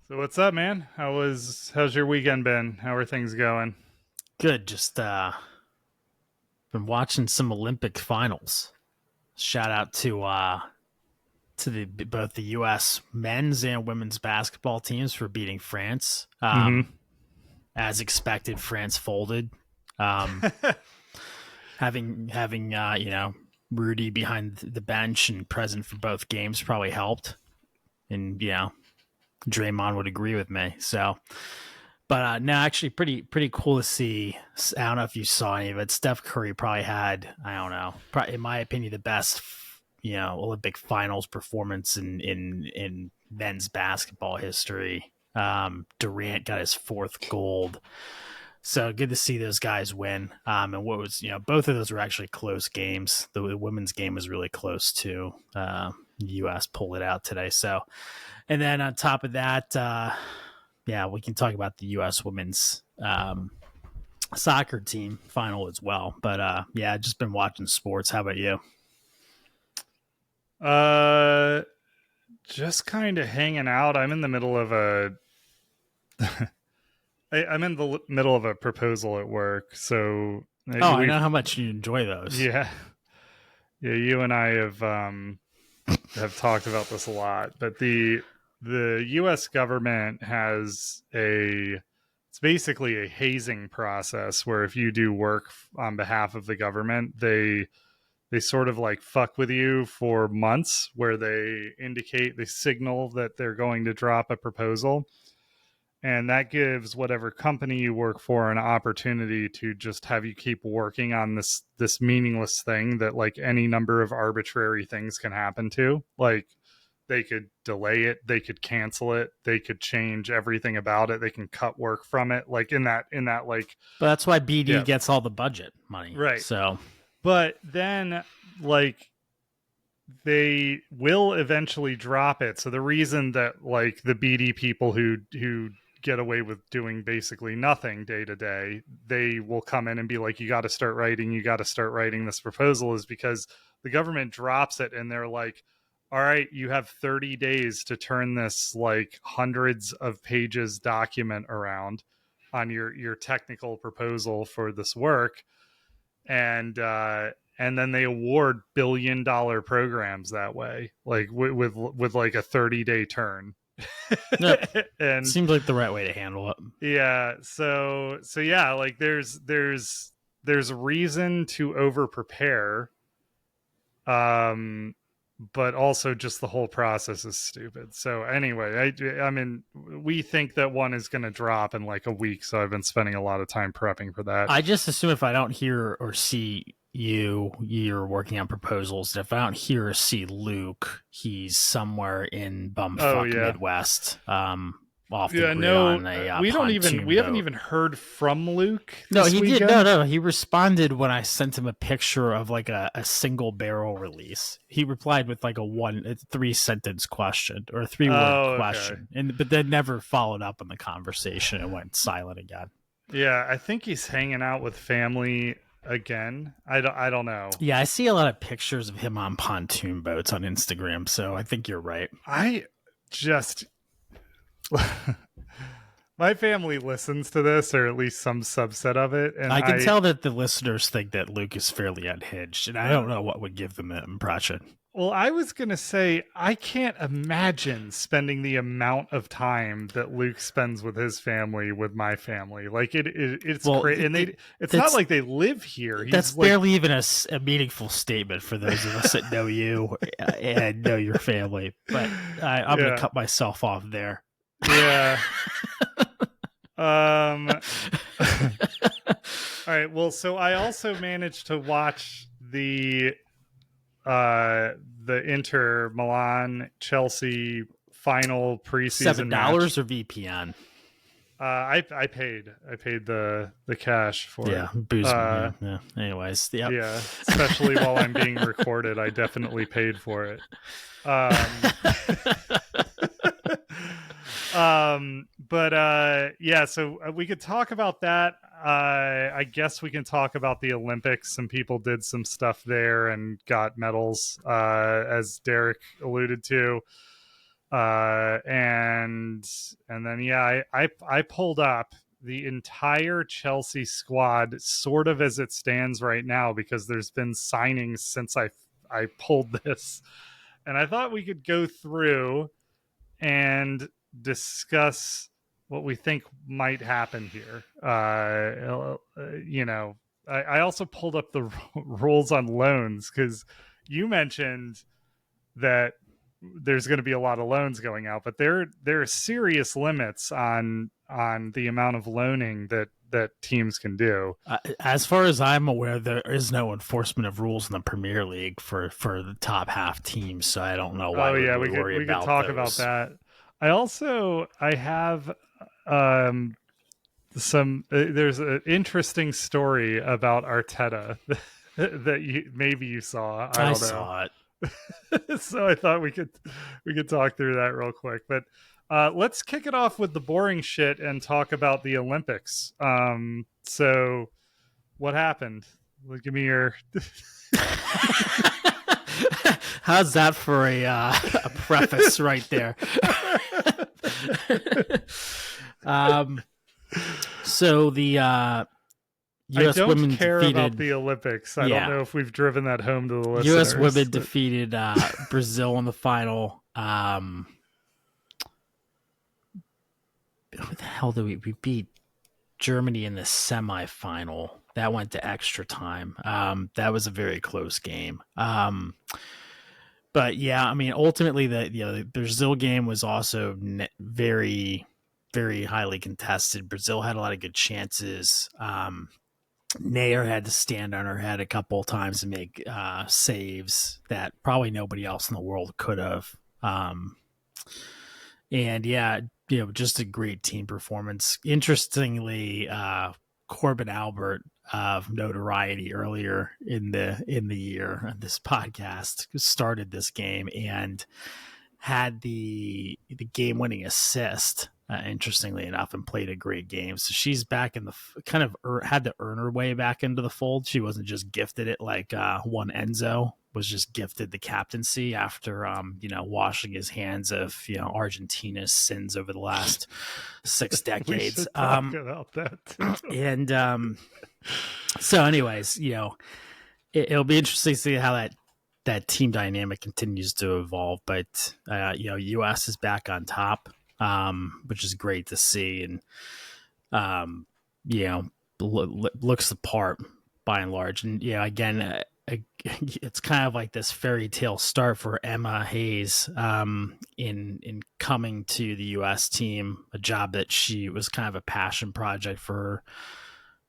So what's up, man? How's your weekend been? How are things going? Good. Just been watching some Olympic finals. Shout out to the both the U.S. men's and women's basketball teams for beating France. Mm-hmm. As expected, France folded. Um, having Rudy behind the bench and present for both games probably helped, and Draymond would agree with me. So. But no, actually, pretty cool to see. I don't know if you saw any of it. Steph Curry probably had, I don't know, in my opinion, the best, Olympic finals performance in men's basketball history. Durant got his fourth gold, so good to see those guys win. And what was, both of those were actually close games. The women's game was really close too. The U.S. pulled it out today. So, and then on top of that. Yeah, we can talk about the U.S. women's soccer team final as well. But yeah, just been watching sports. How about you? Just kind of hanging out. I'm in the middle of I'm in the middle of a proposal at work. So I know how much you enjoy those. Yeah, yeah. You and I have talked about this a lot, but the U.S. government has it's basically a hazing process where if you do work on behalf of the government, they sort of like fuck with you for months, where they signal that they're going to drop a proposal. And that gives whatever company you work for an opportunity to just have you keep working on this meaningless thing that like any number of arbitrary things can happen to. Like they could delay it, they could cancel it, they could change everything about it, they can cut work from it. Like in that like. But that's why BD gets all the budget money, right? So, but then like they will eventually drop it. So the reason that like the BD people who get away with doing basically nothing day to day, they will come in and be like, you got to start writing this proposal, is because the government drops it and they're like, all right, you have 30 days to turn this like hundreds of pages document around on your technical proposal for this work. And then they award billion-dollar programs that way, like with like a 30-day turn. Yep. And seems like the right way to handle it. Yeah. So yeah, like there's reason to over prepare. But also just the whole process is stupid. So anyway, I mean, we think that one is going to drop in like a week. So I've been spending a lot of time prepping for that. I just assume if I don't hear or see you're working on proposals. If I don't hear or see Luke, he's somewhere in bumfuck Midwest. Off the grid on a we haven't even heard from Luke. No, he weekend. No, he responded when I sent him a picture of like a single barrel release. He replied with like a 3-sentence question or a 3-word question, but then never followed up on the conversation and went silent again. Yeah, I think he's hanging out with family again. I don't know. Yeah, I see a lot of pictures of him on pontoon boats on Instagram, so I think you're right. I just my family listens to this, or at least some subset of it, and I can tell that the listeners think that Luke is fairly unhinged, and I don't know what would give them that impression. Well, I was going to say, I can't imagine spending the amount of time that Luke spends with his family with my family. Like it's crazy. And it's not like they live here. That's barely even a meaningful statement for those of us that know you and know your family. But I'm going to cut myself off there. Yeah. All right. Well, so I also managed to watch the Inter Milan Chelsea final preseason $7 or VPN. I paid the cash for it. Booze. Yeah. Anyways, yeah. Especially while I'm being recorded, I definitely paid for it. So we could talk about that. I guess we can talk about the Olympics. Some people did some stuff there and got medals, as Derek alluded to. And then I pulled up the entire Chelsea squad sort of as it stands right now, because there's been signings since I pulled this, and I thought we could go through and discuss what we think might happen here. I also pulled up the rules on loans, because you mentioned that there's going to be a lot of loans going out, but there are serious limits on the amount of loaning that teams can do. As far as I'm aware, there is no enforcement of rules in the Premier League for the top half teams, so I don't know why we could talk about that. I have there's an interesting story about Arteta that maybe you saw. I don't know. Saw it. So I thought we could talk through that real quick, but let's kick it off with the boring shit and talk about the Olympics. So what happened? Well, give me your. How's that for a preface right there? So the U.S. women defeated about the Olympics. I don't know if we've driven that home to the listeners. U.S. women defeated Brazil in the final. Who the hell did we beat? Germany in the semifinal. That went to extra time. That was a very close game. But yeah, I mean, ultimately the Brazil game was also very, very highly contested. Brazil had a lot of good chances. Nair had to stand on her head a couple of times and make saves that probably nobody else in the world could have. And yeah, just a great team performance. Interestingly, Corbin Albert of notoriety earlier in the year on this podcast started this game and had the game winning assist. Interestingly enough, and played a great game. So she's back in the kind of had to earn her way back into the fold. She wasn't just gifted it like one Enzo was just gifted the captaincy after washing his hands of Argentina's sins over the last 6 decades. We should talk about that too. And so anyways, it'll be interesting to see how that team dynamic continues to evolve. But US is back on top, which is great to see, and looks the part by and large. And again, it's kind of like this fairy tale start for Emma Hayes in coming to the U.S. team, a job that she was kind of a passion project for her.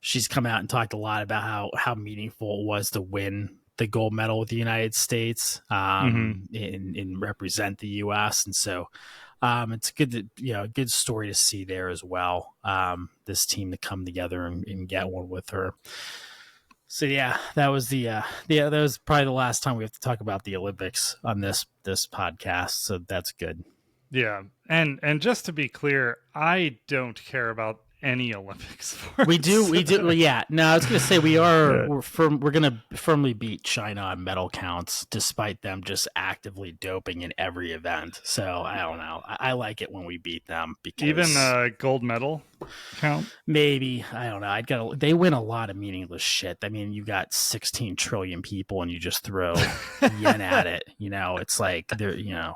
She's come out and talked a lot about how meaningful it was to win the gold medal with the United States and represent the U.S. And so it's good a good story to see there as well. This team to come together and get one with her. So yeah, that was that was probably the last time we have to talk about the Olympics on this podcast. So that's good. Yeah, and just to be clear, I don't care about any Olympic sports. We do. Well, yeah. No, I was going to say we're going to firmly beat China on medal counts, despite them just actively doping in every event. So I don't know. I like it when we beat them because even gold medal count. Maybe I don't know. They win a lot of meaningless shit. I mean, you got 16 trillion people and you just throw yen at it. It's like they're winning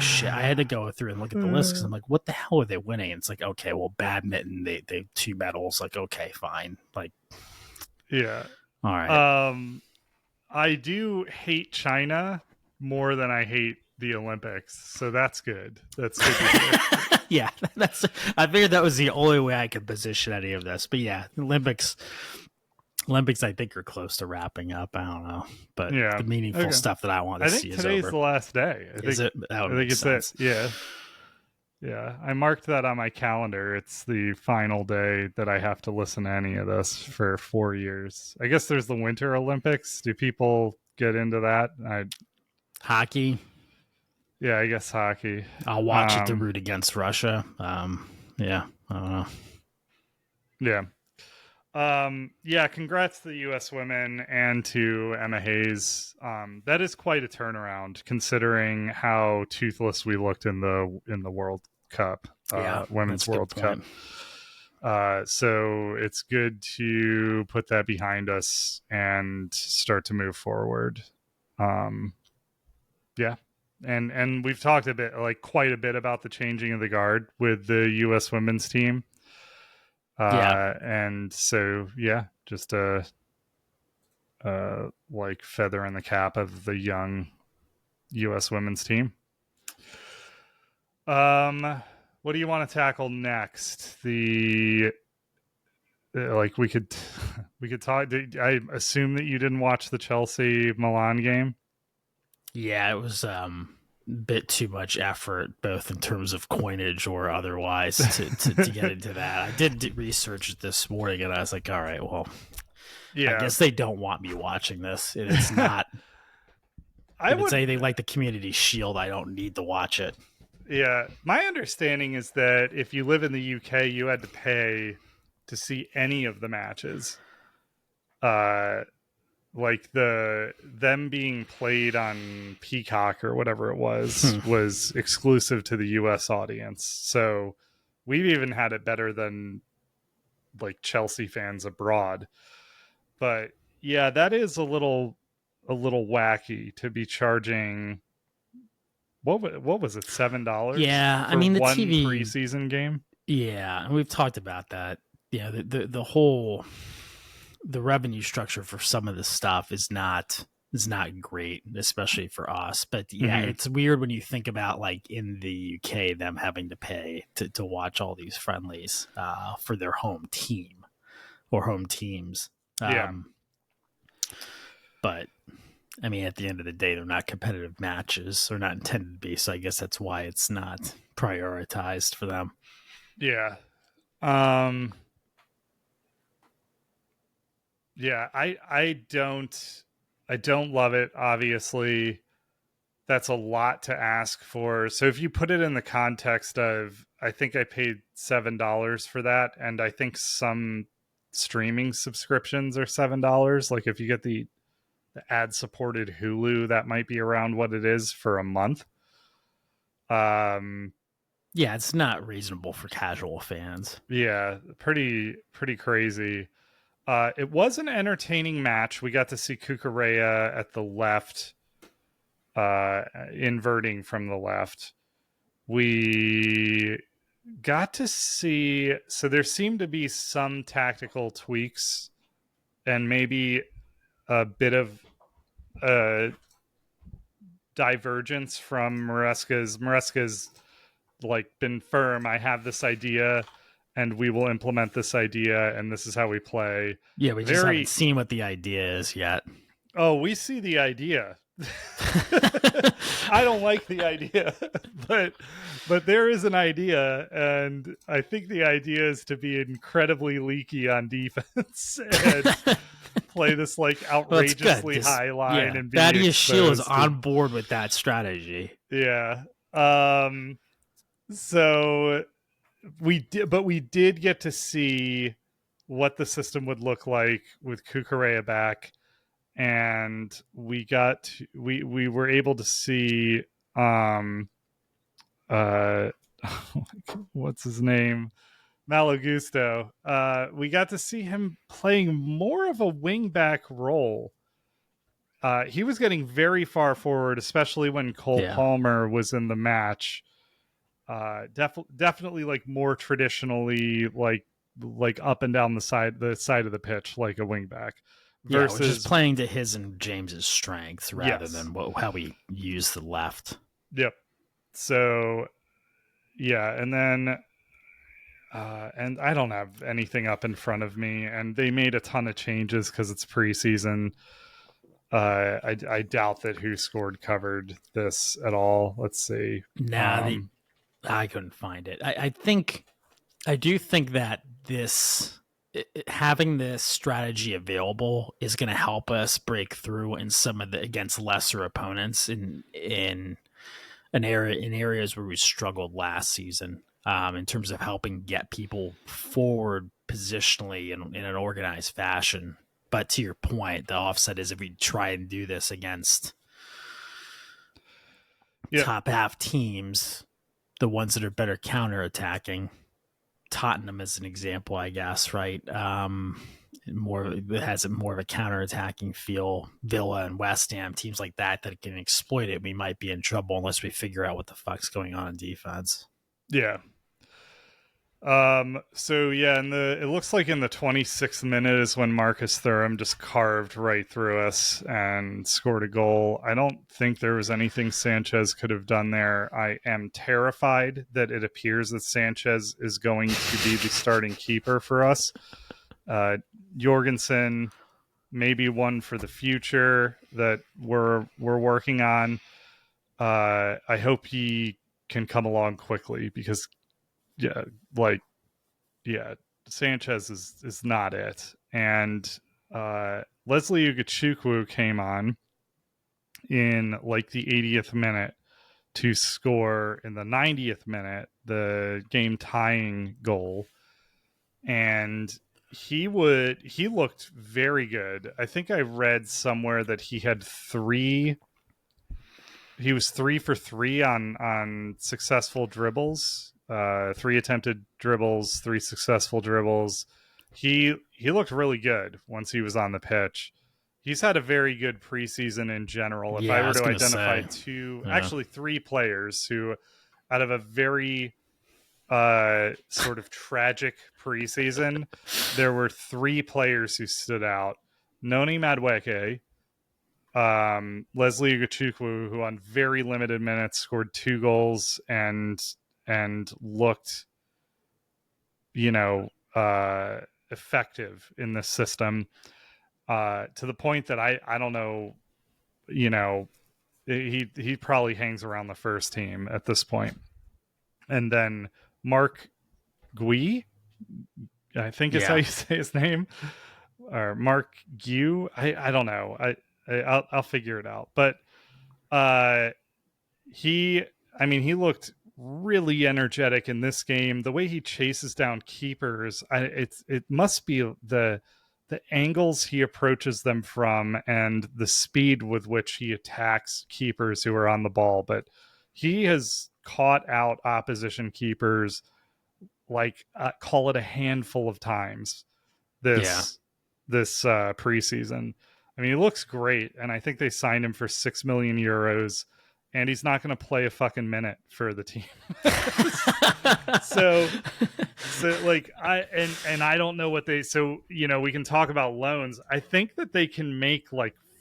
shit. I had to go through and look at the list because I'm like, what the hell are they winning? And it's like, okay, well, badminton, they 2 medals. Like, okay, fine. Like, yeah, all right. I do hate China more than I hate the Olympics, so that's good. That's good to hear. Yeah, I figured that was the only way I could position any of this. But yeah, Olympics I think are close to wrapping up. I don't know, but the meaningful stuff that I want to see is over. I think today's the last day. I think it's it. Yeah. I marked that on my calendar. It's the final day that I have to listen to any of this for 4 years. I guess there's the Winter Olympics. Do people get into that? Hockey. Yeah, I guess hockey. I'll watch it to root against Russia. Yeah, I don't know. Yeah. Yeah, congrats to the US women and to Emma Hayes. That is quite a turnaround considering how toothless we looked in the World Cup, Yeah, Women's that's a good World Cup. point. So it's good to put that behind us and start to move forward. Yeah. And we've talked quite a bit about the changing of the guard with the US women's team. Yeah, And so yeah, just a like feather in the cap of the young US women's team. What do you want to tackle next? The like we could we could talk. I assume that you didn't watch the Chelsea Milan game. yeah, it was bit too much effort, both in terms of coinage or otherwise, to get into that. I did research this morning, and I was like, all right, well, I Yeah, guess they don't want me watching this. It's not. I If it's would. anything like the Community Shield, I don't need to watch it. Yeah, my understanding is that if you live in the UK, you had to pay to see any of the matches. Uh, like them being played on Peacock or whatever it was exclusive to the US audience. So we've even had it better than like Chelsea fans abroad. But yeah, that is a little wacky to be charging what was it, $7 Yeah, I for mean the one TV. preseason game? Yeah, and we've talked about that. Yeah, the whole the revenue structure for some of this stuff is not great, especially for us. But yeah, Mm-hmm. it's weird when you think about like in the UK them having to pay to watch all these friendlies for their home team or home teams. Yeah. Um, but I mean, at the end of the day, they're not competitive matches. They're not intended to be. So I guess that's why it's not prioritized for them. Yeah. Um yeah, I don't love it, obviously. That's a lot to ask for. So if you put it in the context of I think I paid $7 for that, and I think some streaming subscriptions are $7. Like if you get the ad supported Hulu, that might be around what it is for a month. Um Yeah, it's not reasonable for casual fans. yeah, pretty crazy. It was an entertaining match. We got to see Kukurea at the left, inverting from the left. We got to see, so there seemed to be some tactical tweaks and maybe a bit of divergence from Maresca's. Maresca's like been firm. I have this idea and we will implement this idea and this is how we play. Yeah, we just haven't Very, seen what the idea is yet. oh, we see the idea. I don't like the idea, but there is an idea, and I think the idea is to be incredibly leaky on defense and play this like Well, it's good. outrageously high line Yeah, and be Thaddeus Shield is exposed to, on board with that strategy. yeah. So we did get to see what the system would look like with Kukurea back, and we were able to see uh what's his name, Malagusto. We got to see him playing more of a wingback role. He was getting very far forward, especially when Cole Yeah, Palmer was in the match. Definitely like more traditionally like up and down the side of the pitch like a wingback yeah, which is versus playing to his and James's strengths rather yes. than how we use the left. Yep. So yeah, and then and I don't have anything up in front of me, and they made a ton of changes because it's preseason. I doubt that Who Scored covered this at all. Let's see. Nah, I couldn't find it. I do think that having this strategy available is going to help us break through in some of the against lesser opponents in areas where we struggled last season, in terms of helping get people forward positionally in an organized fashion. But to your point, the offset is if we try and do this against top half teams, the ones that are better counterattacking. Tottenham is an example, I guess, right? It has more of a counterattacking feel. Villa and West Ham, teams like that can exploit it. We might be in trouble unless we figure out what the fuck's going on in defense. Yeah. So yeah, it looks like in the 26th minute is when Marcus Thuram just carved right through us and scored a goal. I don't think there was anything Sanchez could have done there. I am terrified that it appears that Sanchez is going to be the starting keeper for us. Jorgensen, maybe one for the future that we're working on. I hope he can come along quickly because Sanchez is not it. And Leslie Ugochukwu came on in like the 80th minute to score in the 90th minute the game tying goal, and he looked very good. I think I read somewhere that he was 3 for 3 on successful dribbles. 3 attempted dribbles, 3 successful dribbles. He looked really good once he was on the pitch. He's had a very good preseason in general. If I were to identify actually 3 players who, out of a very sort of tragic preseason, there were 3 players who stood out. Noni Madueke, Leslie Ugochukwu, who on very limited minutes scored 2 goals and looked, effective in this system, to the point that I don't know, he probably hangs around the first team at this point. And then Mark Guiu, I think is how you say his name, or Mark Guiu. I don't know. I'll figure it out. But he looked really energetic in this game. The way he chases down keepers, it must be the angles he approaches them from and the speed with which he attacks keepers who are on the ball. But he has caught out opposition keepers call it a handful of times this preseason. I mean, he looks great, and I think they signed him for €6 million, and he's not going to play a fucking minute for the team. so I don't know what they. So we can talk about loans. I think that they can make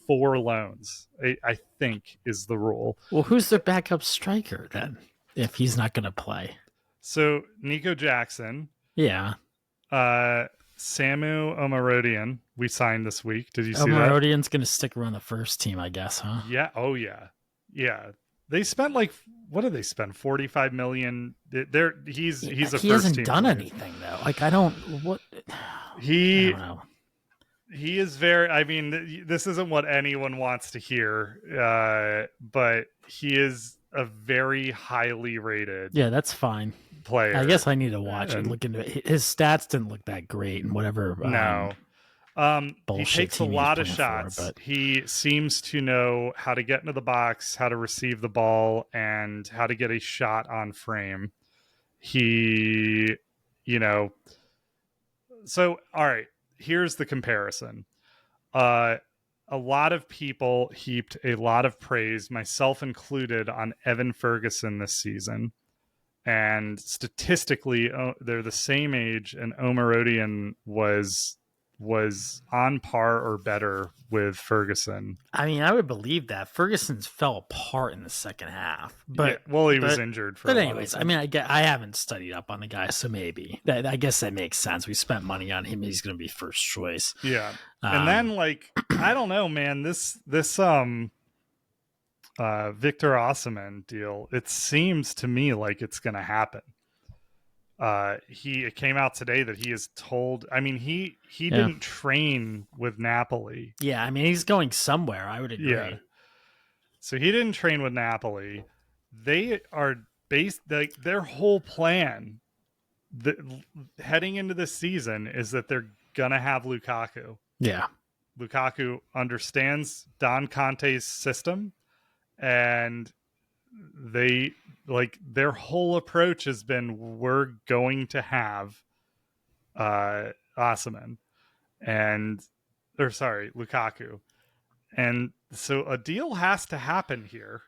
4 loans. I think is the rule. Well, who's their backup striker then? If he's not going to play, so Nico Jackson. Yeah. Samu Omorodion we signed this week. Did you see that? Omorodion's going to stick around the first team, I guess, huh? Yeah. Oh, yeah. Yeah. They spent what did they spend? 45 million. He's a first team. He hasn't done anything though. I don't know. He is very. I mean, this isn't what anyone wants to hear, but he is a very highly rated. Yeah, that's fine. Player. I guess I need to watch and look into it. His stats didn't look that great, and whatever. No. He takes a lot of shots. But he seems to know how to get into the box, how to receive the ball, and how to get a shot on frame. So, all right, here's the comparison. A lot of people heaped a lot of praise, myself included, on Evan Ferguson this season. And statistically, they're the same age, and Omorodion was on par or better with Ferguson. I mean, I would believe that. Ferguson's fell apart in the second half, but he was injured for. But anyways, I mean, I haven't studied up on the guy, so maybe I guess that makes sense. We spent money on him; he's going to be first choice. Yeah, and then I don't know, man. This Victor Osimhen deal, it seems to me like it's going to happen. It came out today that he is told. I mean, he didn't train with Napoli. Yeah, I mean, he's going somewhere. I would agree. Yeah. So he didn't train with Napoli. They are based their whole plan heading into this season is that they're gonna have Lukaku. Yeah. Lukaku understands Don Conte's system, and they their whole approach has been, we're going to have Osimhen Lukaku. And so a deal has to happen here.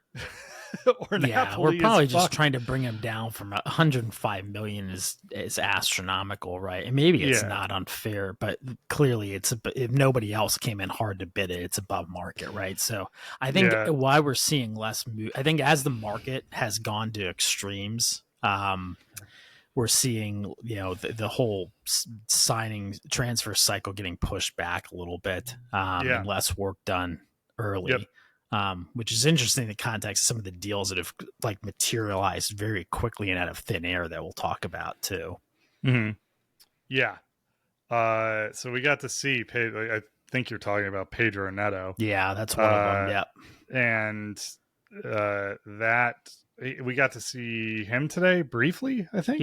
Or Yeah, Napoli we're probably is just fucked. trying to bring him down from 105 million is astronomical, right? And maybe it's not unfair, but clearly if nobody else came in hard to bid it, it's above market, right? So I think why we're seeing less I think as the market has gone to extremes, we're seeing, the whole signing transfer cycle getting pushed back a little bit, and less work done early. Yep. Which is interesting in the context of some of the deals that have materialized very quickly and out of thin air that we'll talk about too. Mm-hmm. Yeah. So we got to see, I think you're talking about Pedro Neto. Yeah, that's one of them. Yep. And that we got to see him today briefly, I think.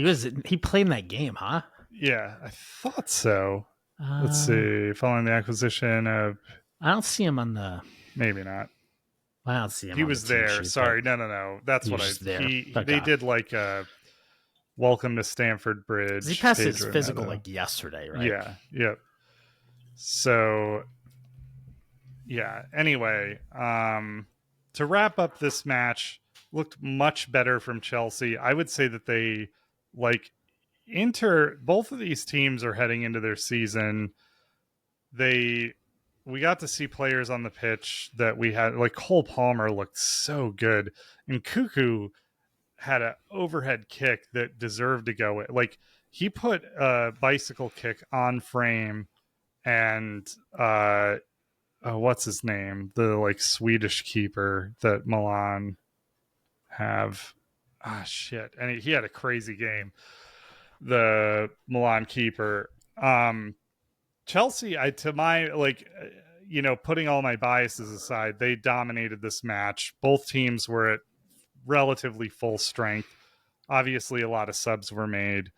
He played in that game, huh? Yeah, I thought so. Let's see. Following the acquisition of... I don't see him on the... Maybe not. I don't see him. He was there. Sorry. No. That's what they did a welcome to Stamford Bridge. He passed his physical yesterday, right? Yeah. Yep. So, yeah. Anyway, to wrap up this match, looked much better from Chelsea. I would say that they both of these teams are heading into their season. We got to see players on the pitch that we had, Cole Palmer looked so good, and Cuckoo had an overhead kick that deserved to go. He put a bicycle kick on frame, and what's his name? The Swedish keeper that Milan have. Shit. And he had a crazy game. The Milan keeper. Chelsea, putting all my biases aside, they dominated this match. Both teams were at relatively full strength. Obviously, a lot of subs were made.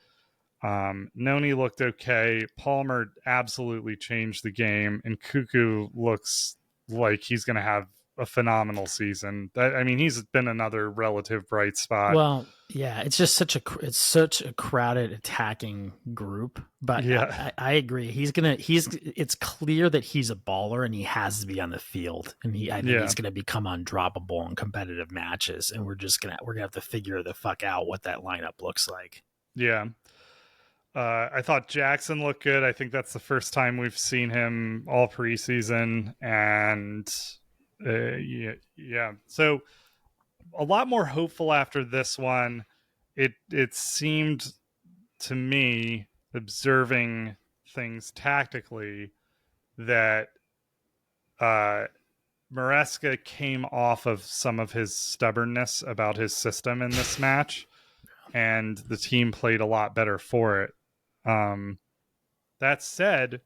Noni looked okay. Palmer absolutely changed the game, and Cuckoo looks like he's going to have a phenomenal season. He's been another relative bright spot. Well, yeah, it's just such a crowded attacking group. But yeah, I agree. It's clear that he's a baller and he has to be on the field, and I think he's gonna become undroppable in competitive matches. And we're gonna have to figure the fuck out what that lineup looks like. Yeah. I thought Jackson looked good. I think that's the first time we've seen him all preseason, and so a lot more hopeful after this one. It seemed to me, observing things tactically, that Maresca came off of some of his stubbornness about his system in this match, and the team played a lot better for it. That said,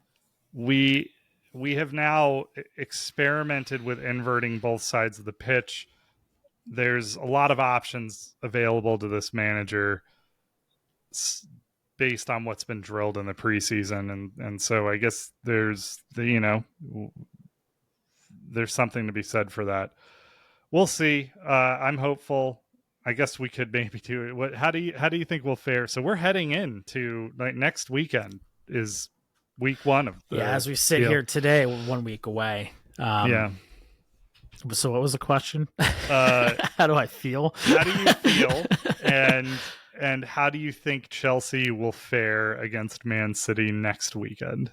we have now experimented with inverting both sides of the pitch. There's a lot of options available to this manager based on what's been drilled in the preseason, and so I guess there's something to be said for that. We'll see. I'm hopeful. I guess we could maybe do it. How do you think we'll fare? So we're heading into next weekend is week one of the as we sit here today, we're 1 week away. So what was the question? How do I feel? How do you feel? And how do you think Chelsea will fare against Man City next weekend?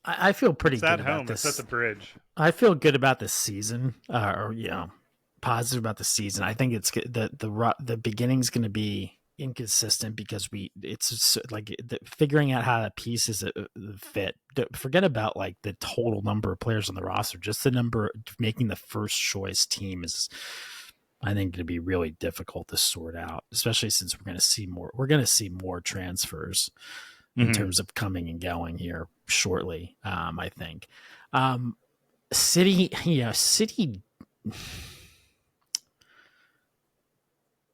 I feel pretty good about this. It's at the Bridge. I feel good about the season, positive about the season. I think it's the beginning's going to be inconsistent because it's figuring out how the pieces fit. Forget about the total number of players on the roster. Just the number making the first choice team is, I think, going to be really difficult to sort out, especially since we're going to see more. We're going to see more transfers in terms of coming and going here shortly. I think City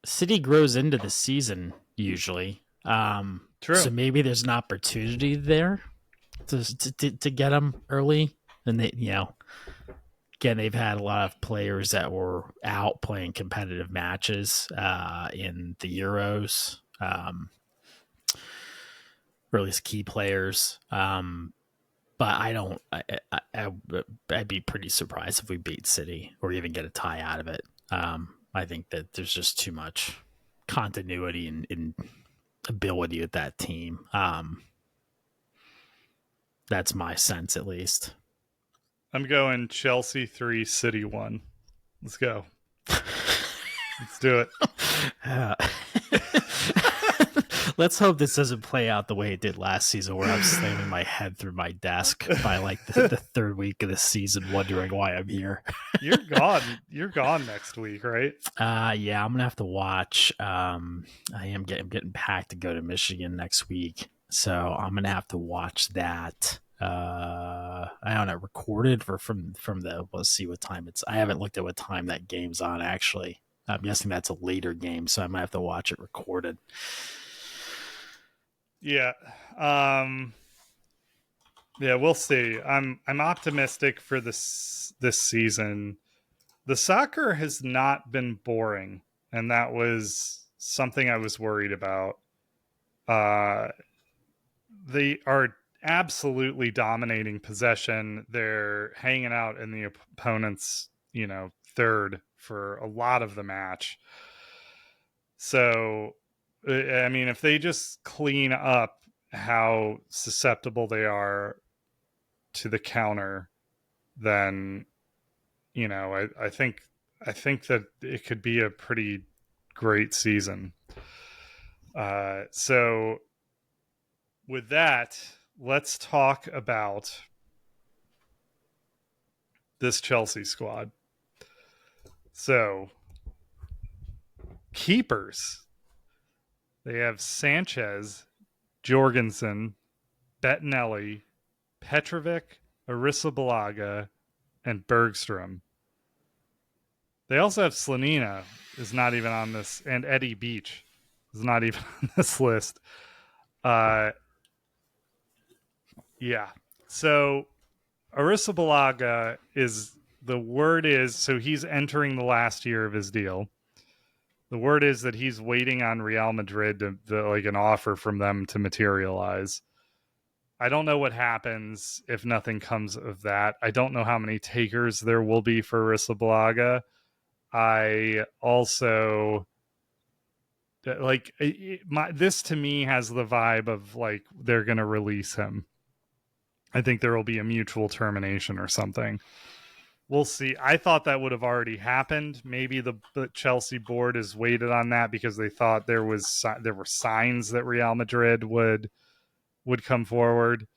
City grows into the season usually. True. So maybe there's an opportunity there to get them early. And they, again, they've had a lot of players that were out playing competitive matches in the Euros, or at least key players. But I'd be pretty surprised if we beat City or even get a tie out of it. I think that there's just too much continuity and ability with that team. That's my sense, at least. I'm going Chelsea 3, City 1. Let's go. Let's do it. Let's hope this doesn't play out the way it did last season, where I'm slamming my head through my desk by like the third week of the season, wondering why I'm here. You're gone. You're gone next week, right? Yeah, I'm gonna have to watch. I'm getting packed to go to Michigan next week, so I'm gonna have to watch that. I don't know, recorded from the. Let's see what time it's. I haven't looked at what time that game's on. Actually, I'm guessing that's a later game, so I might have to watch it recorded. Yeah. Yeah, we'll see. I'm optimistic for this season. The soccer has not been boring, and that was something I was worried about. They are absolutely dominating possession. They're hanging out in the opponent's, third for a lot of the match. So, I mean, if they just clean up how susceptible they are to the counter, then, I think that it could be a pretty great season. So with that, let's talk about this Chelsea squad. So, keepers. They have Sanchez, Jorgensen, Bettinelli, Petrovic, Arrizabalaga, and Bergstrom. They also have Slanina, is not even on this, and Eddie Beach is not even on this list. Yeah. So Arrizabalaga so he's entering the last year of his deal. The word is that he's waiting on Real Madrid to like an offer from them to materialize. I don't know what happens if nothing comes of that. I don't know how many takers there will be for Arrizabalaga. I also like this to me has the vibe of like they're going to release him. I think there will be a mutual termination or something. We'll see. I thought that would have already happened. Maybe the Chelsea board has waited on that because they thought there were signs that Real Madrid would come forward.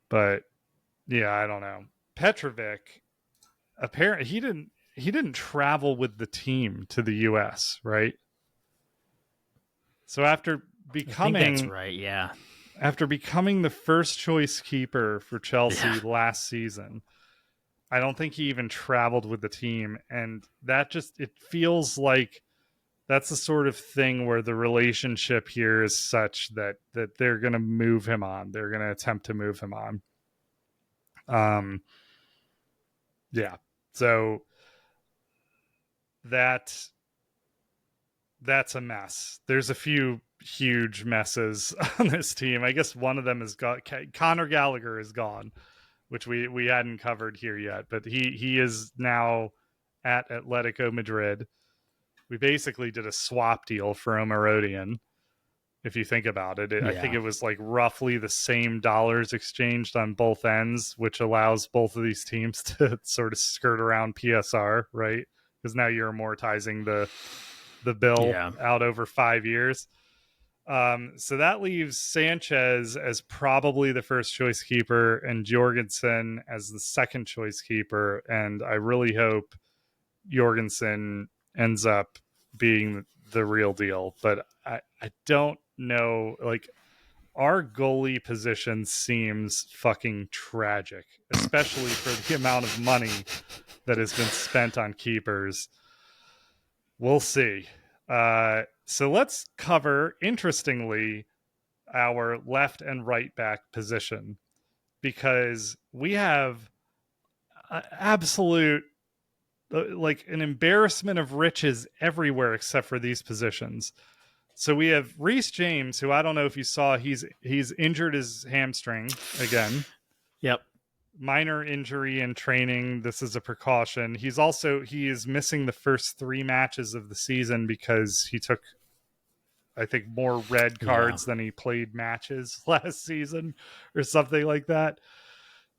But yeah, I don't know. Petrovic, apparently he didn't travel with the team to the US, right? So after becoming, I think that's right, yeah. After becoming the first choice keeper for Chelsea last season, I don't think he even traveled with the team. And that it feels like that's the sort of thing where the relationship here is such that they're going to move him on. They're going to attempt to move him on. Yeah. So that's a mess. There's a few huge messes on this team. I guess one of them is Conor Gallagher is gone, which we hadn't covered here yet, but he is now at Atletico Madrid. We basically did a swap deal for Omorodion. If you think about it, I think it was like roughly the same dollars exchanged on both ends, which allows both of these teams to sort of skirt around PSR, right? Because now you're amortizing the bill out over 5 years. So that leaves Sanchez as probably the first choice keeper and Jorgensen as the second choice keeper. And I really hope Jorgensen ends up being the real deal. But I don't know. Like, our goalie position seems fucking tragic, especially for the amount of money that has been spent on keepers. We'll see. So let's cover, interestingly, our left and right back position, because we have absolute like an embarrassment of riches everywhere except for these positions. So we have Reece James, who I don't know if you saw, he's injured his hamstring again. Yep. Minor injury in training. This is a precaution. He is missing the first 3 matches of the season because he took, I think, more red cards than he played matches last season or something like that.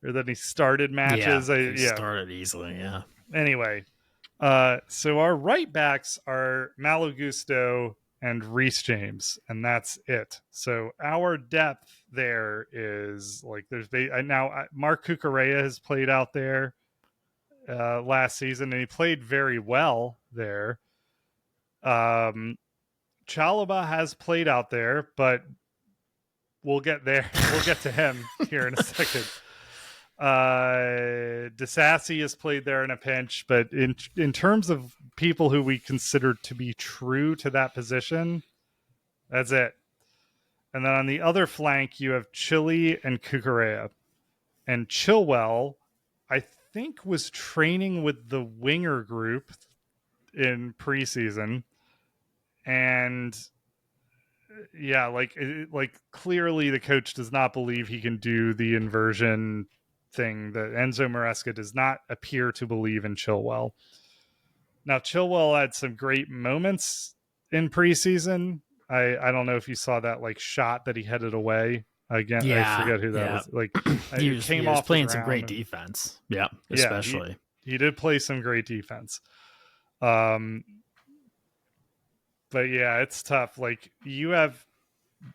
Or than he started matches. He started easily, yeah. Anyway, so our right backs are Malo Gusto and Reece James, and that's it. So our depth there is like now Mark Cucurella has played out there last season, and he played very well there. Chalobah has played out there, but we'll get there. We'll get to him here in a second. Disassi has played there in a pinch, but in terms of people who we consider to be true to that position, that's it. And then on the other flank, you have Chile and Cucurella. And Chilwell, I think, was training with the winger group in preseason. And yeah, like clearly the coach does not believe he can do the inversion thing. That Enzo Maresca does not appear to believe in Chilwell. Now, Chilwell had some great moments in preseason. I don't know if you saw that like shot that he headed away again. I forget who that was. Like he was playing some great defense. Yeah, especially. Yeah, he did play some great defense. But yeah, it's tough. Like you have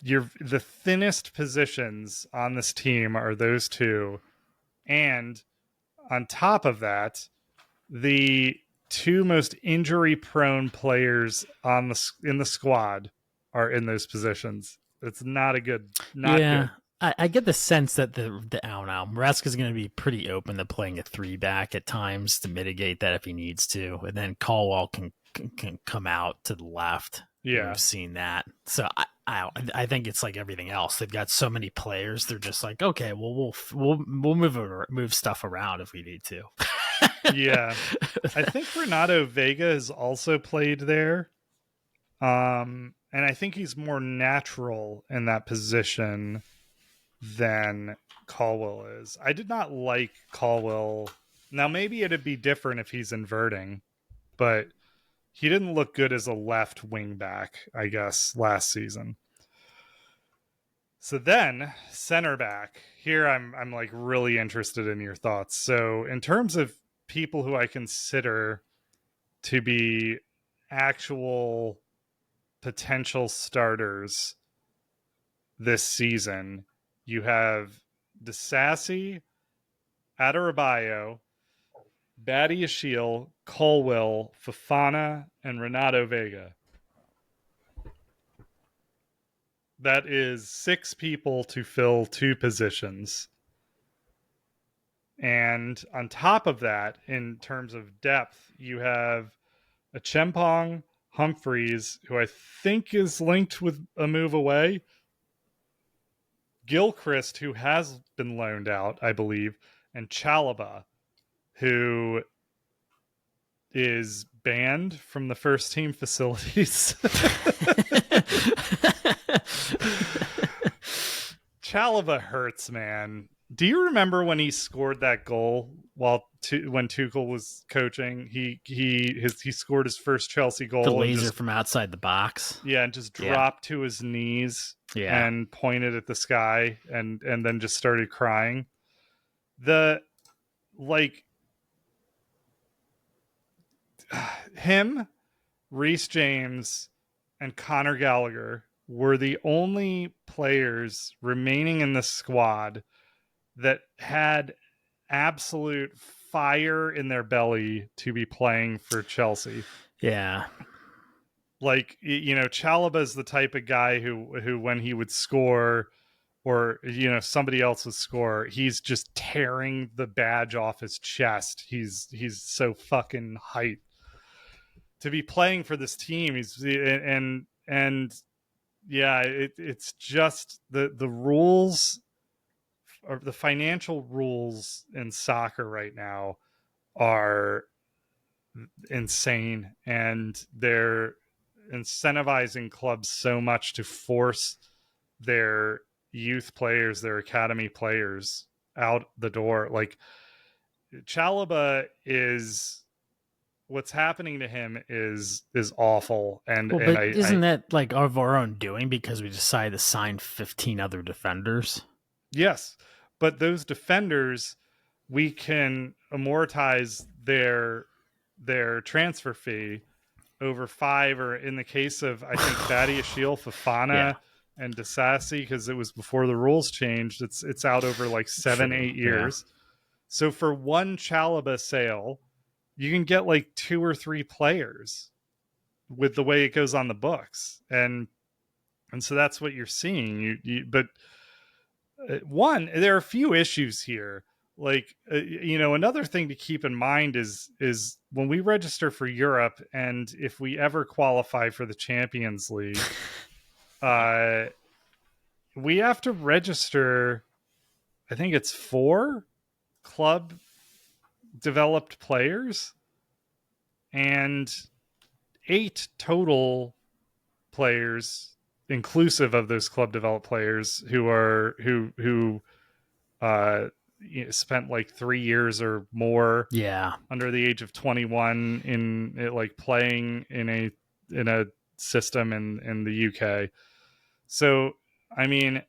the thinnest positions on this team are those two. And on top of that, the 2 most injury prone players in the squad are in those positions. It's not good. I get the sense that the I don't know, Maresca's going to be pretty open to playing a 3-back at times to mitigate that if he needs to, and then Caldwell can come out to the left. Yeah, we've seen that. So I think it's like everything else. They've got so many players. They're just like, okay, well we'll move stuff around if we need to. Yeah, I think Renato Vega has also played there, and I think he's more natural in that position than Caldwell is. I did not like Caldwell. Now maybe it'd be different if he's inverting, but he didn't look good as a left wing back, I guess, last season. So then center back here, I'm like really interested in your thoughts. So in terms of people who I consider to be actual potential starters this season, you have Disassi, Adarabioyo, Badiashile, Colwill, Fofana, and Renato Vega. That is 6 people to fill 2 positions. And on top of that, in terms of depth, you have a Chempong, Humphreys, who I think is linked with a move away, Gilchrist, who has been loaned out, I believe, and Chalobah, who is banned from the first team facilities. Chalobah hurts, man. Do you remember when he scored that goal when Tuchel was coaching? He scored his first Chelsea goal. The laser from outside the box. Yeah, and just dropped to his knees and pointed at the sky and then just started crying. Him, Reece James, and Conor Gallagher were the only players remaining in the squad that had absolute fire in their belly to be playing for Chelsea. Yeah. Like, you know, Chalobah's the type of guy who when he would score or, you know, somebody else would score, he's just tearing the badge off his chest. He's so fucking hyped. to be playing for this team. He's and yeah, it's just the rules, or the financial rules in soccer right now are insane, and they're incentivizing clubs so much to force their youth players, their academy players out the door. Like Chalobah is, what's happening to him is awful, and Well, but I isn't that like of our own doing because we decided to sign 15 other defenders? yes, but those defenders, we can amortize their transfer fee over 5, or in the case of, I think, Badiashile, Yeah, Fofana, and Disasi, because it was before the rules changed, it's out over like 7-8 Yeah. years. So for one Chalobah sale, you can get like 2 or 3 players with the way it goes on the books, and so that's what you're seeing. But one, there are a few issues here. Like another thing to keep in mind is when we register for Europe, and if we ever qualify for the Champions League, we have to register, I think it's 4 club developed players and 8 total players, inclusive of those club developed players who spent like 3 years or more Yeah. under the age of 21 in like playing in a system in the UK. So I mean,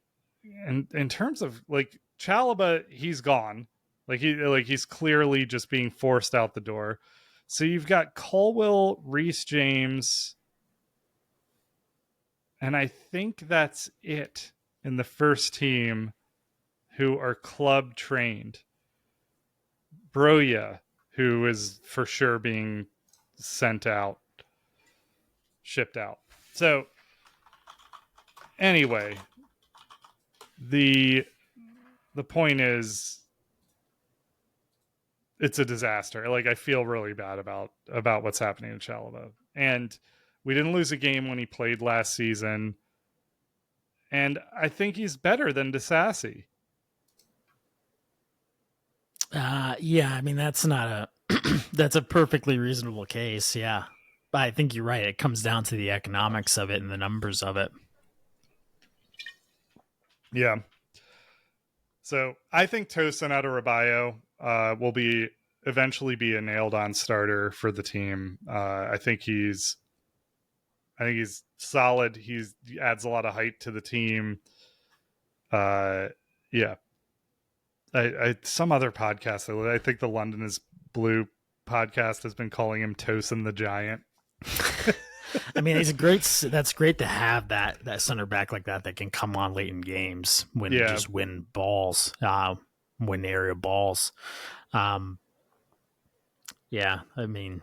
in terms of like Chalobah, he's gone. He's clearly just being forced out the door. So you've got Colwill, Reece James, and I think that's it in the first team who are club trained. Broya, who is for sure being sent out, shipped out. So anyway, the point is, it's a disaster. Like, I feel really bad about what's happening to Chalobah. And we didn't lose a game when he played last season. And I think he's better than Disasi. Yeah, I mean that's not a that's a perfectly reasonable case. Yeah, but I think you're right. It comes down to the economics of it and the numbers of it. Yeah. So I think Tosin Adarabioyo will eventually be a nailed on starter for the team. I think he's solid. He adds a lot of height to the team. Yeah. Some other podcast, I think the London is Blue podcast has been calling him Tosin the Giant. I mean, he's great. That's great to have that center back like that can come on late in games when just win balls, win area balls. Yeah, I mean,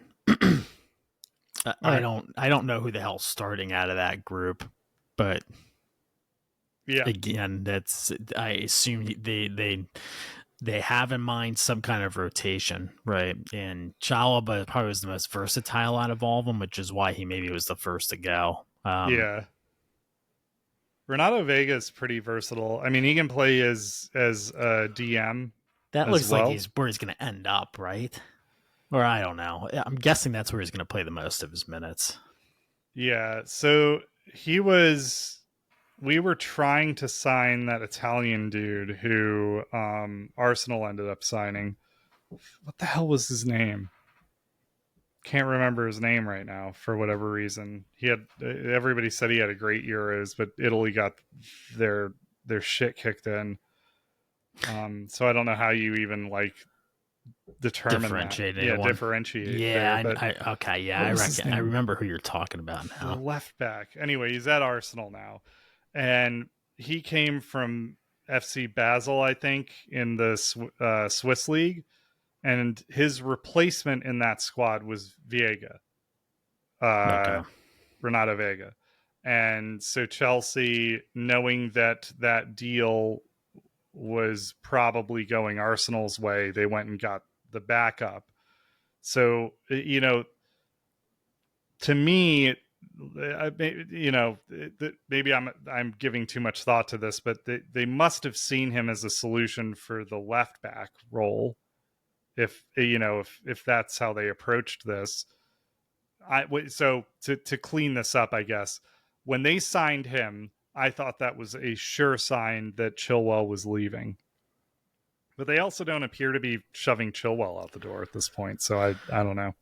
I don't know who the hell's starting out of that group, but yeah, again, I assume they have in mind some kind of rotation, right? And Chalobah probably was the most versatile out of all of them, which is why he maybe was the first to go. Yeah. Renato Vega is pretty versatile. I mean, he can play as a DM. That looks well. like he's where he's going to end up, right? Or I don't know. I'm guessing that's where he's going to play the most of his minutes. Yeah. So we were trying to sign that Italian dude who Arsenal ended up signing. What the hell was his name? Can't remember his name right now for whatever reason. Everybody said he had a great Euros, but Italy got their shit kicked in. So I don't know how you even like determine differentiate that. Yeah, differentiate. Yeah, there, I remember who you're talking about now. The left back. Anyway, he's at Arsenal now, and he came from FC Basel, I think, in the Swiss league, and his replacement in that squad was Vega, Renato Vega. And so Chelsea, knowing that deal was probably going Arsenal's way, they went and got the backup. So, to me, maybe I'm giving too much thought to this, but they must have seen him as a solution for the left back role. If that's how they approached this, so to clean this up, I guess when they signed him, I thought that was a sure sign that Chilwell was leaving. But they also don't appear to be shoving Chilwell out the door at this point, so I don't know.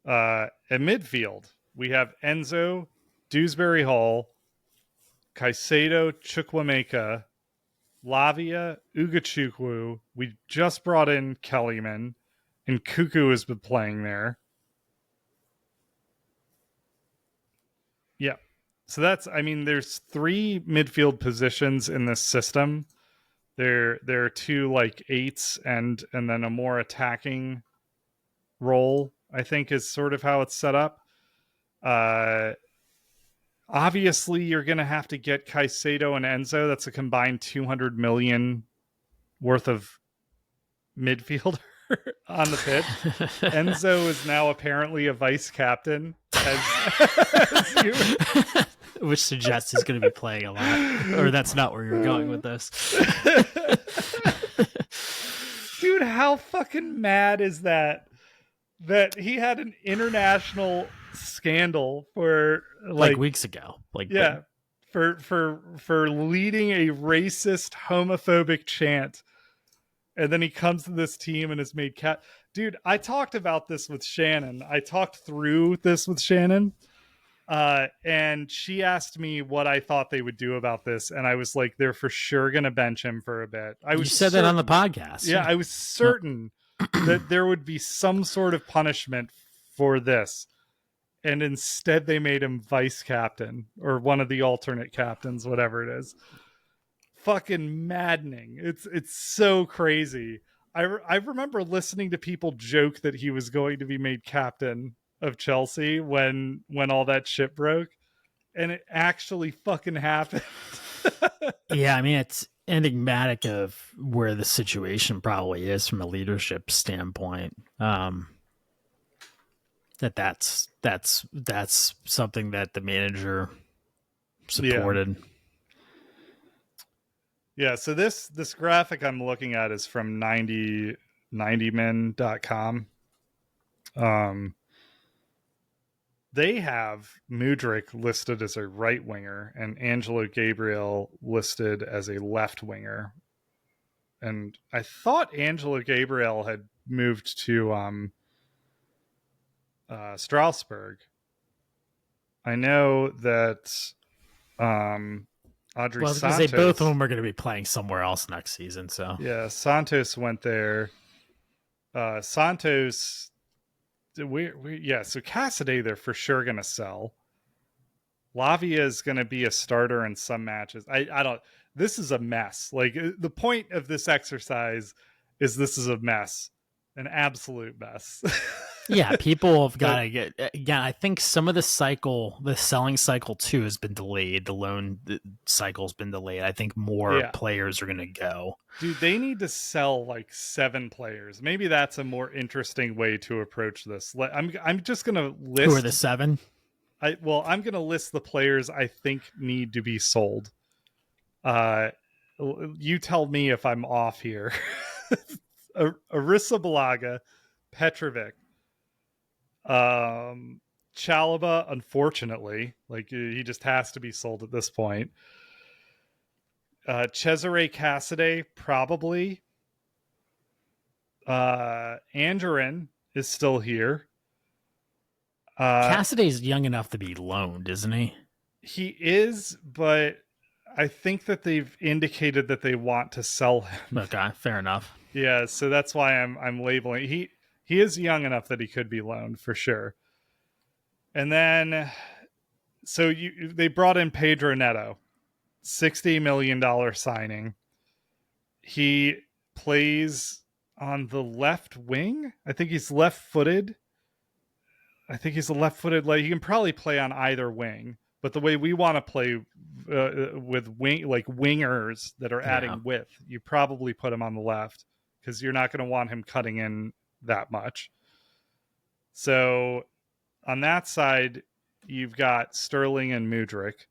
At midfield, we have Enzo, Dewsbury Hall, Caicedo, Chukwuemeka, Lavia, Ugochukwu. We just brought in Kellyman, and Cuckoo has been playing there. Yeah. So there's 3 midfield positions in this system. There are 2 like 8s and then a more attacking role, I think, is sort of how it's set up. Obviously, you're going to have to get Caicedo and Enzo. That's a combined 200 million worth of midfielder on the pitch. Enzo is now apparently a vice captain. Which suggests he's going to be playing a lot. Or that's not where you're going with this. Dude, how fucking mad is that he had an international scandal for like weeks ago, for leading a racist, homophobic chant, and then he comes to this team and is made Dude, I talked about this with Shannon. I talked through this with Shannon, and she asked me what I thought they would do about this, and I was like, they're for sure going to bench him for a bit. You said that on the podcast. Yeah, I was certain that there would be some sort of punishment for this. And instead they made him vice captain or one of the alternate captains, whatever it is. Fucking maddening. It's so crazy. I remember listening to people joke that he was going to be made captain of Chelsea when all that shit broke, and it actually fucking happened. Yeah, I mean, it's enigmatic of where the situation probably is from a leadership standpoint. That's something that the manager supported. Yeah, so this graphic I'm looking at is from 90min.com. They have Mudryk listed as a right winger and Angelo Gabriel listed as a left winger. And I thought Angelo Gabriel had moved to Strasbourg. I know that Audrey Santos. I was going to say both of them are going to be playing somewhere else next season. So yeah, Santos went there. Santos, so Cassidy they're for sure going to sell. Lavia is going to be a starter in some matches. I don't. This is a mess. Like the point of this exercise is this is a mess, an absolute mess. Yeah, people have got to get. Again, I think some of the selling cycle too, has been delayed. The loan cycle's been delayed. I think more players are going to go. Dude, they need to sell like 7 players. Maybe that's a more interesting way to approach this. I'm just going to list. Who are the 7? I'm going to list the players I think need to be sold. You tell me if I'm off here. Arrizabalaga, Petrovic. Chalobah, unfortunately, like he just has to be sold at this point. Cesare Cassidy, probably. Andrerin is still here. Cassidy's young enough to be loaned, isn't he? He is, but I think that they've indicated that they want to sell him. Okay, fair enough. Yeah, so that's why I'm labeling. He is young enough that he could be loaned for sure. And then, so they brought in Pedro Neto, $60 million signing. He plays on the left wing. I think he's left-footed. Like he can probably play on either wing, but the way we want to play with wingers that are adding width, you probably put him on the left because you're not going to want him cutting in that much. So on that side, you've got Sterling and Mudryk.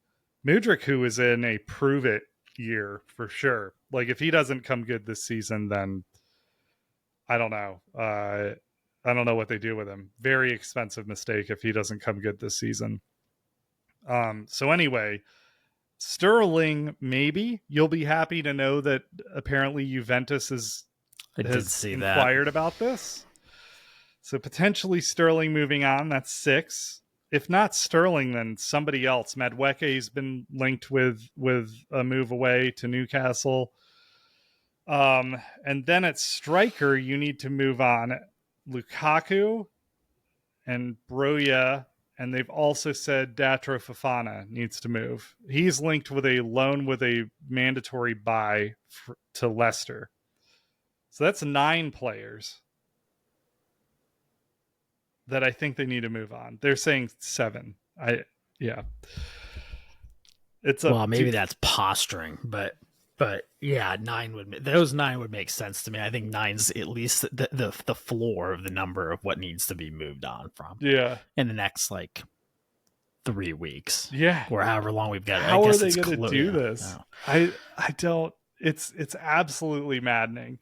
Mudryk, who is in a prove it year for sure. Like if he doesn't come good this season, then I don't know. I don't know what they do with him. Very expensive mistake if he doesn't come good this season. So anyway, Sterling, maybe you'll be happy to know that apparently Juventus has inquired about this. So potentially Sterling moving on. That's 6. If not Sterling, then somebody else. Madueke's been linked with a move away to Newcastle. And then at striker, you need to move on Lukaku and Broja, and they've also said Datro Fofana needs to move. He's linked with a loan with a mandatory buy to Leicester. So that's 9 players that I think they need to move on. They're saying 7. It's maybe that's posturing, but yeah, 9 those 9 would make sense to me. I think 9's at least the floor of the number of what needs to be moved on from. Yeah, in the next 3 weeks. Yeah, or however long we've got. How are they going to do this? No. I don't. It's absolutely maddening.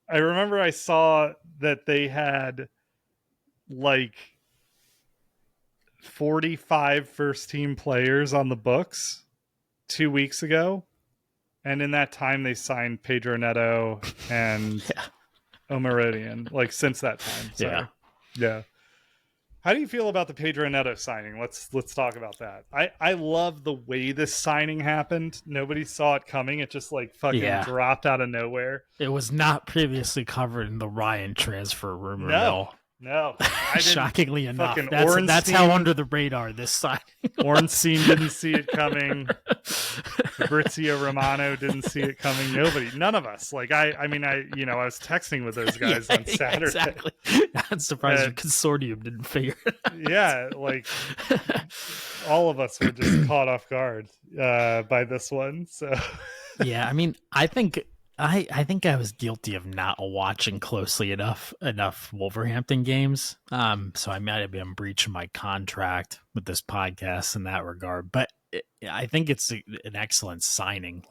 I remember I saw that they had 45 first team players on the books 2 weeks ago. And in that time, they signed Pedro Neto and Omorodion, since that time. So, yeah. How do you feel about the Pedro Neto signing? Let's talk about that. I love the way this signing happened. Nobody saw it coming. It just dropped out of nowhere. It was not previously covered in the Ryan transfer rumor mill. No, shockingly enough, that's how under the radar this signing. Ornstein didn't see it coming. Fabrizio Romano didn't see it coming. None of us. I was texting with those guys on Saturday. Exactly. I'm surprised the consortium didn't figure it out. Yeah, all of us were just caught off guard by this one. So yeah, I think I was guilty of not watching closely enough Wolverhampton games. So I might have been breaching my contract with this podcast in that regard. But I think it's an excellent signing.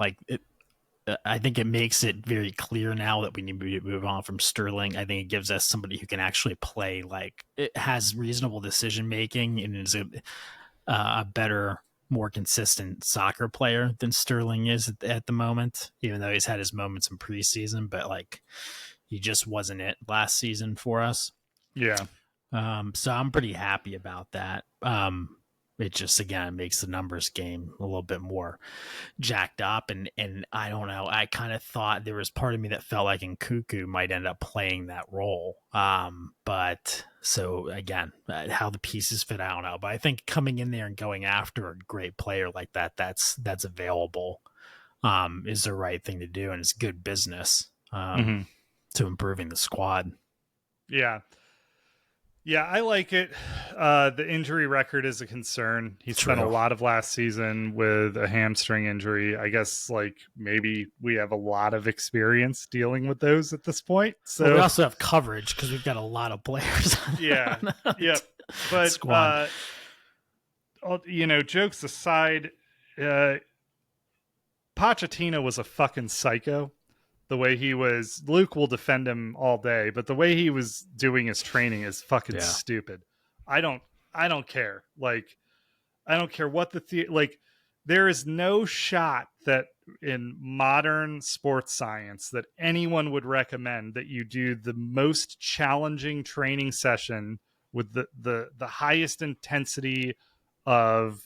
I think it makes it very clear now that we need to move on from Sterling. I think it gives us somebody who can actually play. It has reasonable decision making and is a better, more consistent soccer player than Sterling is at the moment, even though he's had his moments in preseason, but he just wasn't it last season for us. Yeah. So I'm pretty happy about that. It just, again, makes the numbers game a little bit more jacked up. And I don't know, I kind of thought there was part of me that felt like Ugochukwu might end up playing that role. But so again, how the pieces fit, I don't know. But I think coming in there and going after a great player like that, that's available, is the right thing to do. And it's good business to improving the squad. Yeah. Yeah, I like it. The injury record is a concern. He spent a lot of last season with a hamstring injury. I guess maybe we have a lot of experience dealing with those at this point. So we also have coverage because we've got a lot of players. Yeah. But jokes aside, Pochettino was a fucking psycho. The way he was, Luke will defend him all day, but the way he was doing his training is fucking stupid. I don't care. I don't care what there is no shot that in modern sports science that anyone would recommend that you do the most challenging training session with the highest intensity of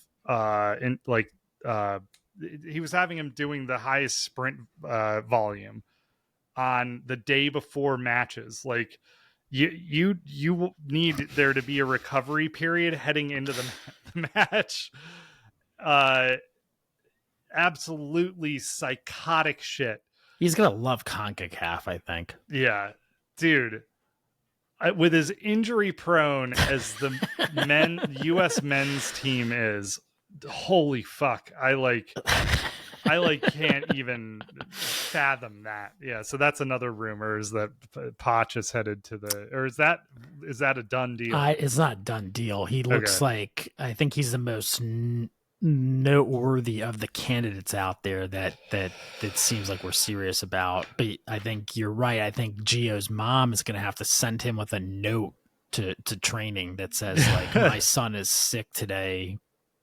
he was having him doing the highest sprint volume on the day before matches. You need there to be a recovery period heading into the match. Absolutely psychotic shit. He's gonna love CONCACAF, I think. Yeah, dude. With as injury prone as the U.S. men's team is, holy fuck! I like can't even fathom that. Yeah, so that's another rumor is that Poch is headed to the, or is that a done deal? It's not a done deal. He looks like, I think he's the most noteworthy of the candidates out there that seems like we're serious about. But I think you're right. I think Gio's mom is going to have to send him with a note to training that says like, my son is sick today.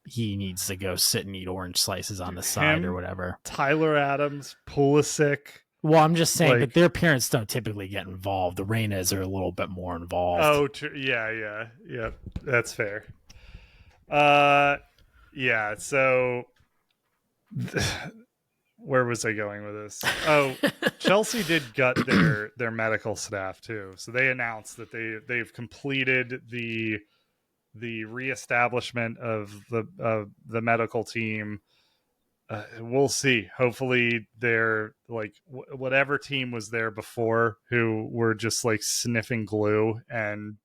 He needs to go sit and eat orange slices on the side or whatever. Tyler Adams, Pulisic. Well, I'm just saying, but their parents don't typically get involved. The Reynas are a little bit more involved. Oh, yeah. That's fair. Yeah. So, where was I going with this? Oh, Chelsea did gut their medical staff too. So they announced that they've completed the reestablishment of the medical team. We'll see. Hopefully they're like whatever team was there before who were just like sniffing glue and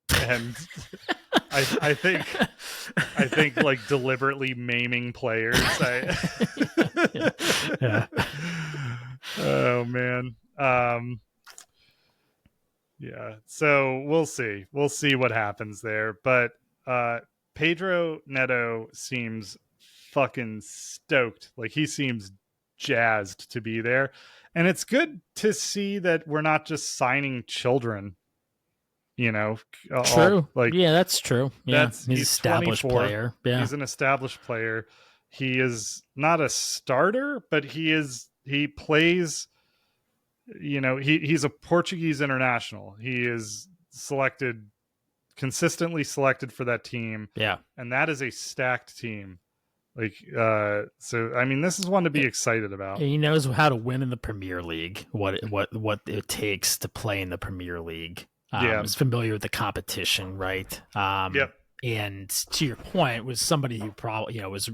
I think like deliberately maiming players. Yeah. Oh man. Yeah. So we'll see what happens there. But Pedro Neto seems fucking stoked. Like he seems jazzed to be there. And it's good to see that we're not just signing children, you know. True. Yeah, that's true. Yeah. He's an established 24. player. Yeah. He's an established player. He is not a starter, but he plays, you know, he's a Portuguese international. He is consistently selected for that team. Yeah. And that is a stacked team. Like, so, I mean, this is one to be excited about. He knows how to win in the Premier League, what it takes to play in the Premier League. He's familiar with the competition, right? Yep. And to your point, was somebody who probably, you know, was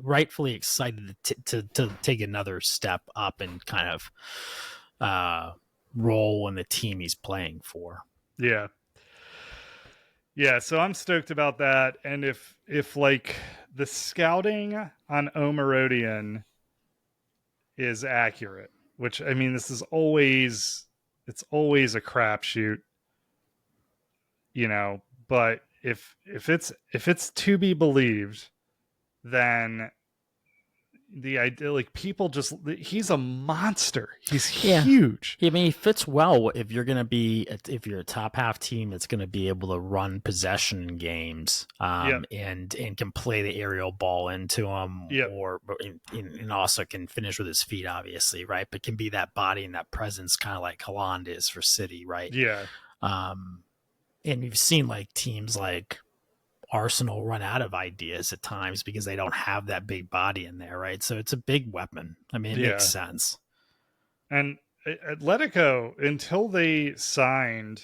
rightfully excited to take another step up and kind of role in the team he's playing for. Yeah. Yeah, so I'm stoked about that. And if like the scouting on Omorodion is accurate, which I mean, it's always a crapshoot, you know. But if it's to be believed, then the idea, like people he's a monster. He's huge. I mean, he fits well if you're a top half team that's going to be able to run possession games, and can play the aerial ball into him, and also can finish with his feet, obviously, right? But can be that body and that presence, kind of like Haaland is for City, right? Yeah. And we've seen like teams like Arsenal run out of ideas at times because they don't have that big body in there, right? So it's a big weapon. I mean, it makes sense. And Atletico, until they signed,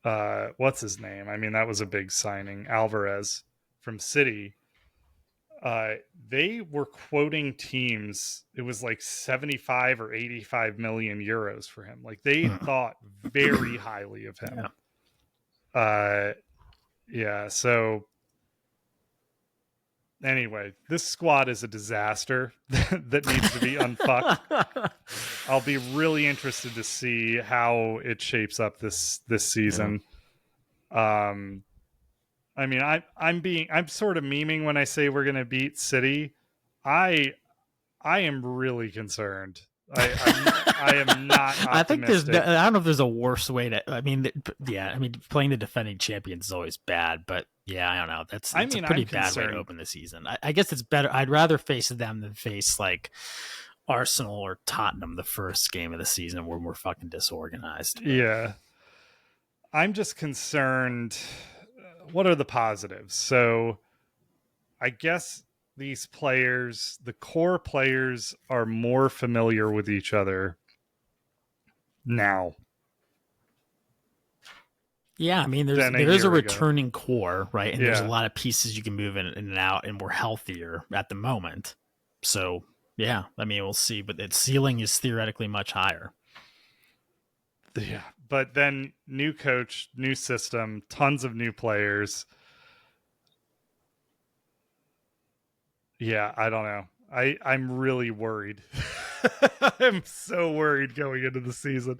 what's his name? I mean, that was a big signing, Alvarez from City. They were quoting teams. It was like 75 or 85 million euros for him. Like they thought very highly of him. Yeah. So anyway, this squad is a disaster that needs to be unfucked. I'll be really interested to see how it shapes up this season. I mean, I'm sort of memeing when I say we're going to beat City. I am really concerned. I am not optimistic. I think I don't know if there's a worse way to. I mean, playing the defending champions is always bad, but yeah, I don't know. It's a pretty bad way to open the season. I guess it's better. I'd rather face them than face like Arsenal or Tottenham the first game of the season where we're fucking disorganized. Yeah, I'm just concerned. What are the positives? So, I guess these players, the core players, are more familiar with each other now. Yeah, I mean, there's a returning core, right? And there's a lot of pieces you can move in and out, and we're healthier at the moment. So, yeah, I mean, we'll see. But its ceiling is theoretically much higher. Yeah, but then new coach, new system, tons of new players. Yeah, I don't know. I'm really worried. I'm so worried going into the season.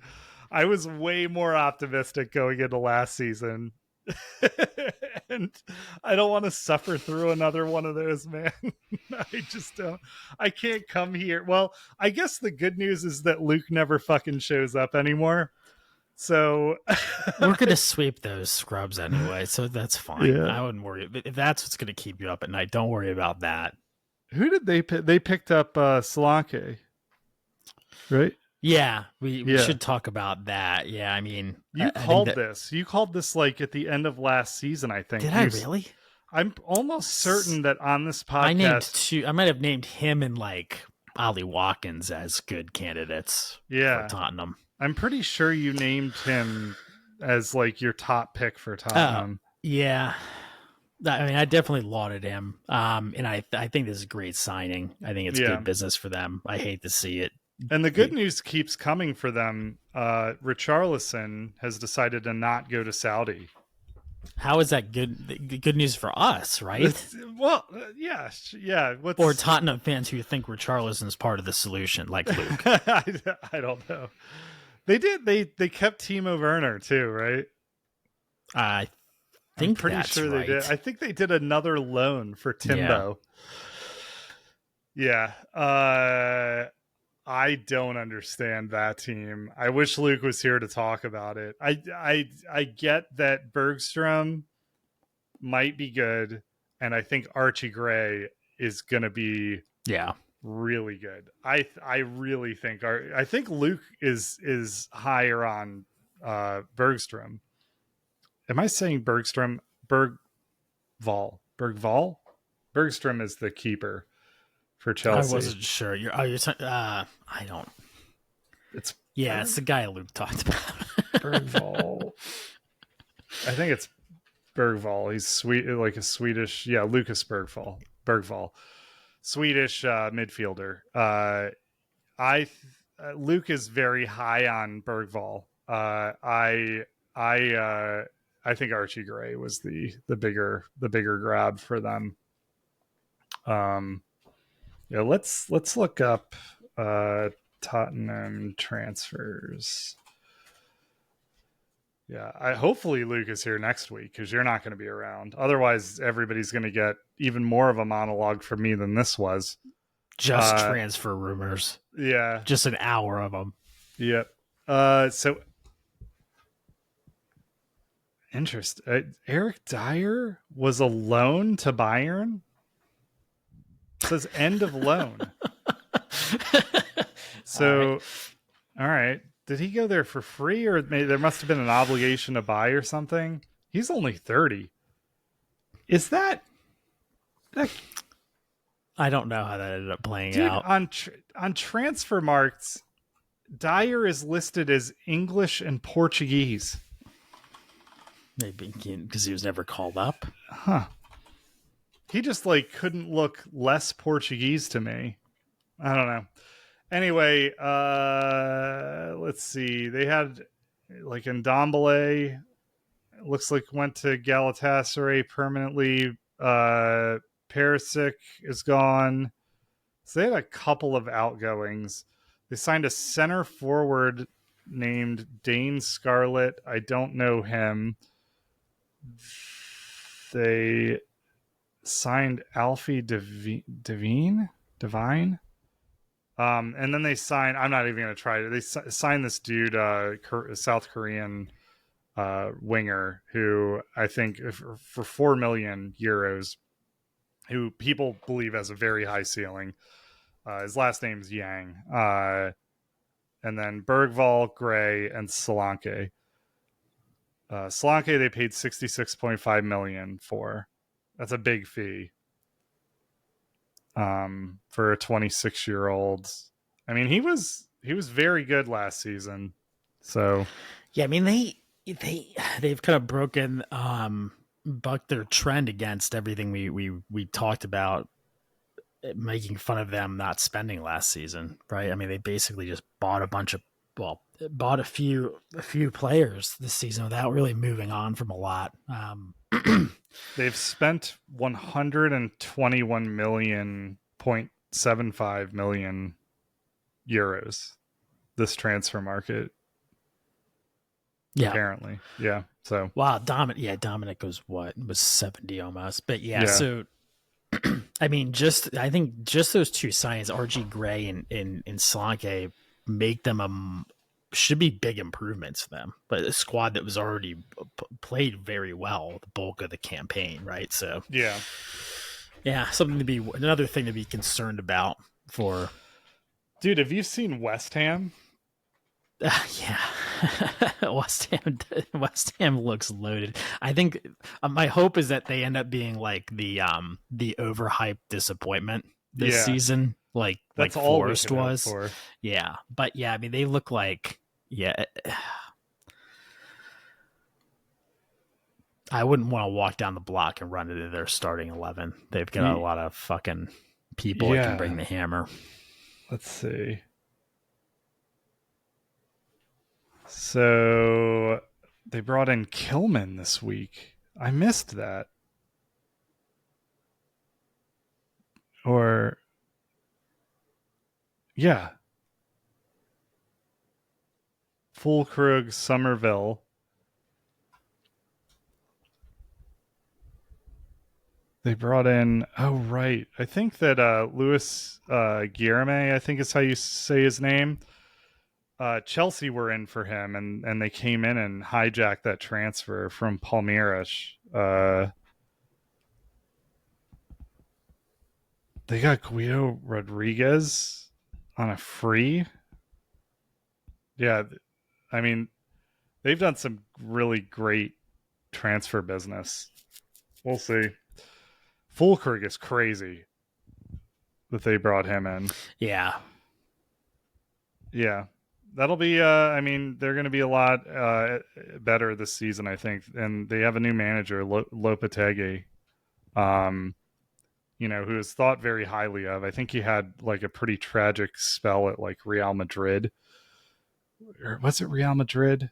I was way more optimistic going into last season. And I don't want to suffer through another one of those, man. I just don't. I can't come here. Well, I guess the good news is that Luke never fucking shows up anymore. So we're gonna sweep those scrubs anyway, so that's fine. Yeah. I wouldn't worry. If that's what's gonna keep you up at night, don't worry about that. Who did they pick? They picked up Solanke, right? Yeah, we should talk about that. Yeah, I mean, you called this. You called this like at the end of last season, I think. Did I really? I'm almost certain that on this podcast, I named two. I might have named him and like Ollie Watkins as good candidates. For Tottenham. I'm pretty sure you named him as like your top pick for Tottenham. Yeah. I mean, I definitely lauded him. And I think this is a great signing. I think it's good business for them. I hate to see it. And the good news keeps coming for them. Richarlison has decided to not go to Saudi. How is that good? Good news for us, right? Yeah. Or Tottenham fans who think Richarlison is part of the solution, like Luke. I don't know. They did. They kept Timo Werner too, right? I think I'm pretty sure they did. I think they did another loan for Timbo. Yeah. I don't understand that team. I wish Luke was here to talk about it. I get that Bergstrom might be good, and I think Archie Gray is gonna be really good. I really think I think Luke is higher on Bergstrom. Am I saying Bergstrom? Bergvall? Bergstrom is the keeper for Chelsea. I wasn't sure. You're I don't. It's the guy Luke talked about. Bergvall. I think it's Bergvall. He's sweet, like a Swedish. Yeah, Lucas Bergvall. Swedish midfielder. Luke is very high on Bergvall. I think Archie Gray was the bigger grab for them. Let's look up Tottenham transfers. Yeah, hopefully Luke is here next week because you're not going to be around. Otherwise, everybody's going to get even more of a monologue from me than this was. Just transfer rumors. Yeah, just an hour of them. Yep. So. Interesting. Eric Dyer was a loan to Bayern. It says end of loan. So, all right. Did he go there for free, or maybe there must have been an obligation to buy or something? He's only 30. Is that? I don't know how that ended up playing out. On transfer marks, Dyer is listed as English and Portuguese. Maybe because he was never called up. Huh. He just like couldn't look less Portuguese to me. I don't know. Anyway, let's see. They had like Ndombele, looks like went to Galatasaray permanently. Perisic is gone. So they had a couple of outgoings. They signed a center forward named Dane Scarlett. I don't know him. They signed Alfie Divine. And then they signed, I'm not even going to try it. They signed this dude, South Korean winger, who I think for 4 million euros, who people believe has a very high ceiling. His last name is Yang. And then Bergvall, Gray, and Solanke. Solanke they paid 66.5 million for. That's a big fee. For a 26-year-old. I mean, he was very good last season. So yeah, I mean they've kind of broken bucked their trend against everything we talked about, making fun of them not spending last season, right? I mean, they basically just bought a few players this season without really moving on from a lot. They've spent 121 million 1.75 million euros. This transfer market, apparently, yeah. So wow, Dominic was 70 almost, but yeah. So I mean, I think just those two signings, RG Gray and Solanke, make them should be big improvements for them. But a squad that was already played very well the bulk of the campaign, right? So yeah, another thing to be concerned about for. Dude, have you seen West Ham? Yeah, West Ham looks loaded. I think my hope is that they end up being like the overhyped disappointment this season, that's like all Forest we was. for. Yeah, but yeah, I mean they look like I wouldn't want to walk down the block and run into their starting 11. They've got a lot of fucking people that can bring the hammer. Let's see. So they brought in Kilman this week. I missed that. Or yeah. Fulkrug, Somerville. They brought in, oh, right. I think that Louis Guilherme, I think is how you say his name. Chelsea were in for him, and they came in and hijacked that transfer from Palmeiras. They got Guiu Rodriguez on a free. Yeah, I mean, they've done some really great transfer business. We'll see. Fulkrug is crazy that they brought him in. Yeah. That'll be I mean, they're going to be a lot better this season, I think. And they have a new manager, Lopetegui, who is thought very highly of. I think he had like a pretty tragic spell at like Real Madrid. Or was it Real Madrid?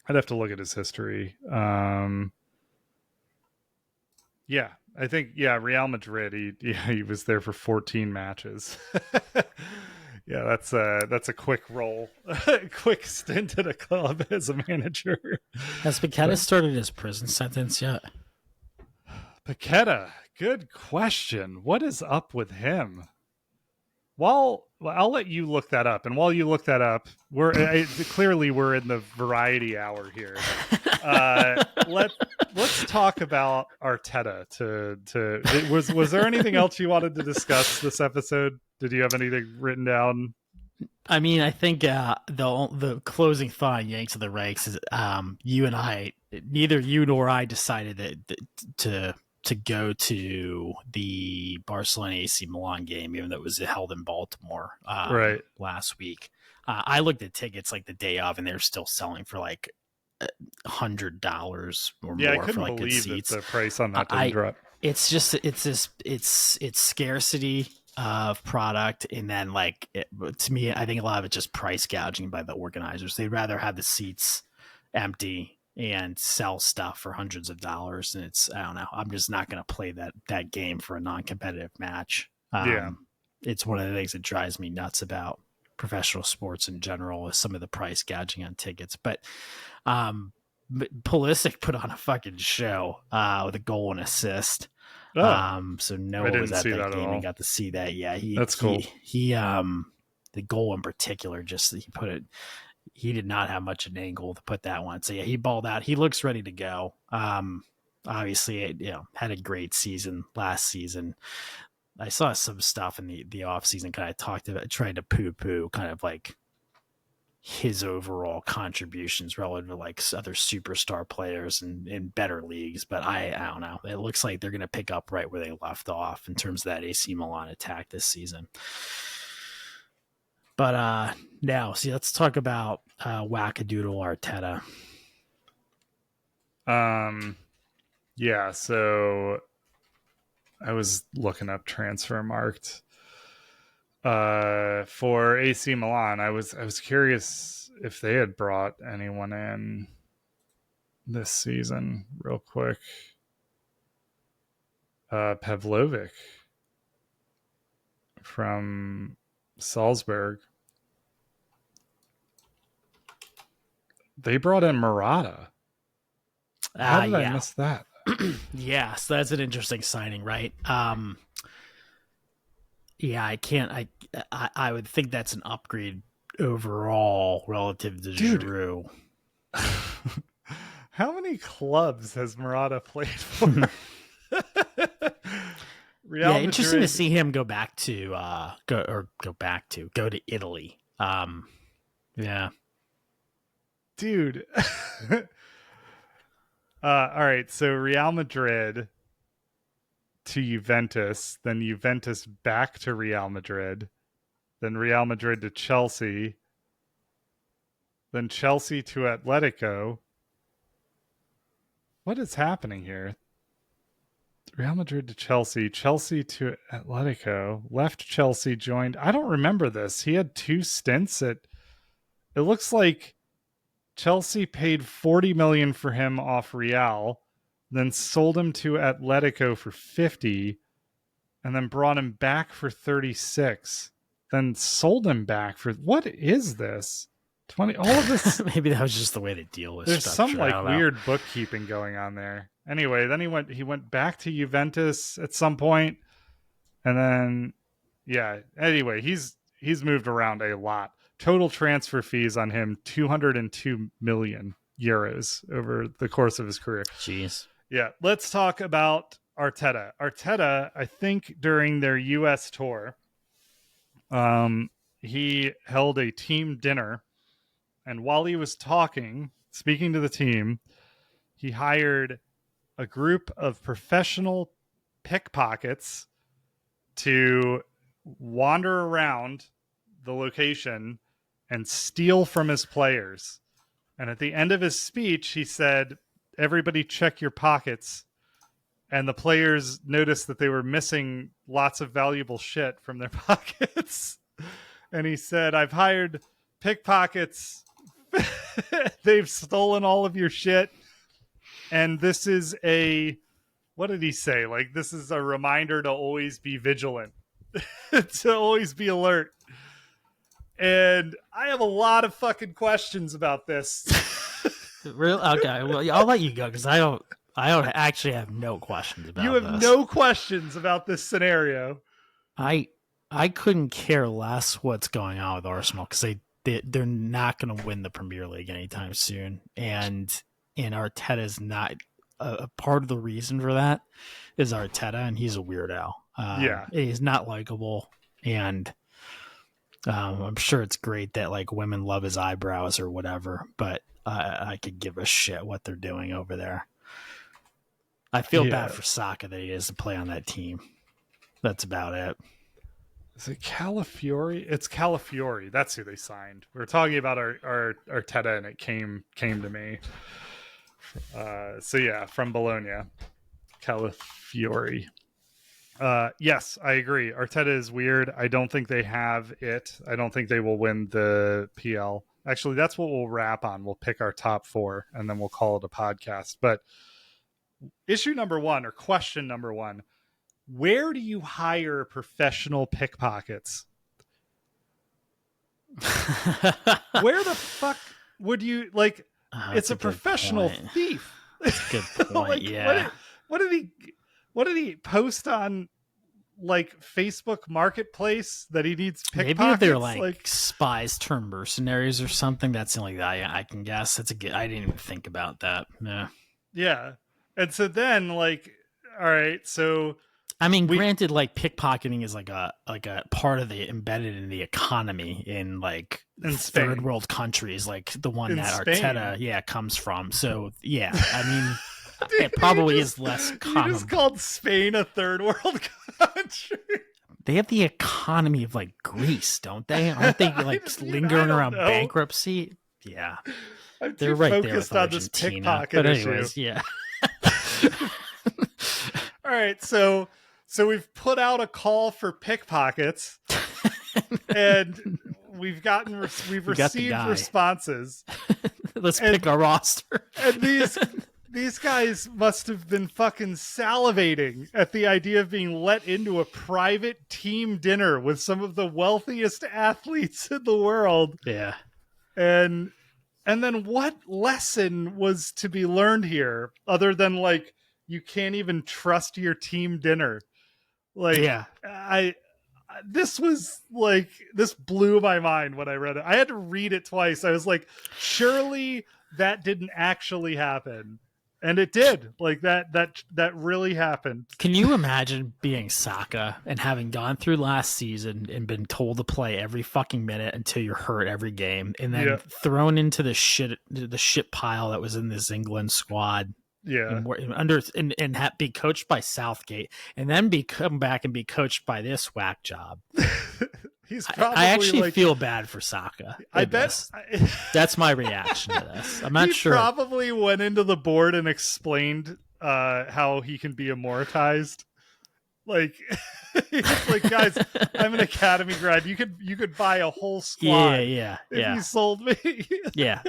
I'd have to look at his history. I think Real Madrid. He was there for 14 matches. Yeah, that's a quick roll, quick stint at a club as a manager. Has Paqueta started his prison sentence yet? Paqueta, good question. What is up with him? Well, I'll let you look that up, and while you look that up, clearly we're in the variety hour here. Let's talk about Arteta. Was there anything else you wanted to discuss this episode? Did you have anything written down? I mean, I think the closing thought, Yanks of the Ranks, is neither you nor I decided to go to the Barcelona AC Milan game, even though it was held in Baltimore last week. I looked at tickets like the day of, and they were still selling for like $100 or more. I couldn't for like believe good seats. That the price on that didn't drop. It's just it's scarcity of product, and then to me, I think a lot of it's just price gouging by the organizers. They'd rather have the seats empty and sell stuff for hundreds of dollars, and I don't know. I'm just not going to play that game for a non-competitive match. It's one of the things that drives me nuts about professional sports in general is some of the price gouging on tickets. But Pulisic put on a fucking show with a goal and assist. So Noah was at that game and got to see that. Yeah, that's cool. He the goal in particular, just he put it. He did not have much of an angle to put that one. So yeah, he balled out. He looks ready to go. Obviously, had a great season last season. I saw some stuff in the off season. Kind of talked about trying to poo kind of like his overall contributions relative to like other superstar players in better leagues. But I don't know. It looks like they're going to pick up right where they left off in terms of that AC Milan attack this season. But now, let's talk about wackadoodle Arteta. Yeah, so I was looking up Transfermarkt for AC Milan. I was curious if they had brought anyone in this season real quick. Pavlovic. from Salzburg. They brought in Murata. How did I miss that? Yeah, so that's an interesting signing, right? Yeah, I would think that's an upgrade overall relative to Giroud. How many clubs has Murata played for? Real Madrid. Interesting to see him go to Italy. Yeah, dude. All right, so Real Madrid to Juventus, then Juventus back to Real Madrid, then Real Madrid to Chelsea, then Chelsea to Atletico. What is happening here? Real Madrid to Chelsea, Chelsea to Atletico, left Chelsea, joined. I don't remember this. He had 2 stints at. It looks like Chelsea paid 40 million for him off Real, then sold him to Atletico for 50, and then brought him back for 36, then sold him back for. What is this? 20. All of this. Maybe that was just the way the deal was. There's some like weird bookkeeping going on there. Anyway, then he went back to Juventus at some point, and then anyway, he's moved around a lot. Total transfer fees on him 202 million euros over the course of his career. Jeez. Yeah, let's talk about Arteta. Arteta, I think during their US tour, he held a team dinner, and while he was speaking to the team, he hired a group of professional pickpockets to wander around the location and steal from his players. And at the end of his speech, he said, "Everybody check your pockets." And the players noticed that they were missing lots of valuable shit from their pockets. And he said, "I've hired pickpockets. They've stolen all of your shit. And this is what did he say? Like, this is a reminder to always be vigilant, to always be alert." And I have a lot of fucking questions about this. Really? Okay. Well, I'll let you go because I don't actually have no questions about this. You have no questions about this scenario. I couldn't care less what's going on with Arsenal because they're not going to win the Premier League anytime soon, and Arteta's not a part of the reason for that is Arteta, and he's a weirdo. He's not likable, and I'm sure it's great that like women love his eyebrows or whatever, but I could give a shit what they're doing over there. I feel bad for Saka that he has to play on that team. That's about it. Is it Calafiori? It's Calafiori. That's who they signed. We were talking about our Arteta, and it came to me. From Bologna, Calafiori. Yes, I agree. Arteta is weird. I don't think they have it. I don't think they will win the PL. Actually, that's what we'll wrap on. We'll pick our top 4, and then we'll call it a podcast. But issue number 1, or question number 1, where do you hire professional pickpockets? Where the fuck would you, like, it's a professional thief. That's a good point. Like, what did he post on like Facebook Marketplace that he needs pickpockets? Maybe they're like spies turned mercenaries or something. That's the only that I can guess. That's a good. I didn't even think about that. Yeah. And so then, like, all right, so I mean, granted, like pickpocketing is like a part of the embedded in the economy in like third world countries, like the one that Arteta comes from. So yeah, I mean. Dude, it probably is less common. You just called Spain a third world country. They have the economy of like Greece, don't they? Aren't they like lingering around bankruptcy? Yeah, they're right there with Argentina. But anyways, yeah. All right, so we've put out a call for pickpockets, and we've received responses. Let's pick our roster. And these guys must have been fucking salivating at the idea of being let into a private team dinner with some of the wealthiest athletes in the world. Yeah. And then what lesson was to be learned here other than like you can't even trust your team dinner? Like Yeah. this blew my mind when I read it. I had to read it twice. I was like, surely that didn't actually happen. And it did. Like that really happened. Can you imagine being Saka and having gone through last season and been told to play every fucking minute until you're hurt every game, and then thrown into the shit pile that was in this England squad? Yeah. And be coached by Southgate, and then come back and be coached by this whack job. I actually feel bad for Saka. I bet that's my reaction to this. I'm not sure. He probably went into the board and explained how he can be amortized. Like, like, guys, I'm an academy grad. You could buy a whole squad. Yeah. If you sold me. Yeah.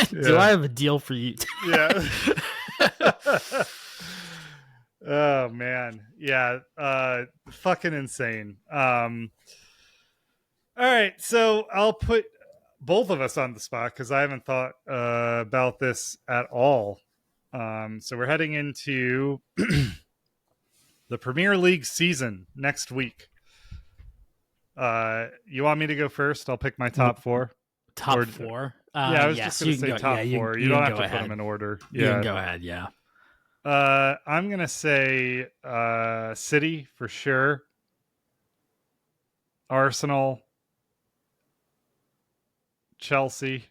Do I have a deal for you? Yeah. Oh man. Yeah. Fucking insane. All right. So I'll put both of us on the spot because I haven't thought about this at all. So we're heading into the Premier League season next week. You want me to go first? I'll pick my top four. Top four? Yeah, I was just going to say top four. You don't have to put them in order. Yeah. You can go ahead, yeah. I'm going to say City for sure. Arsenal. Chelsea.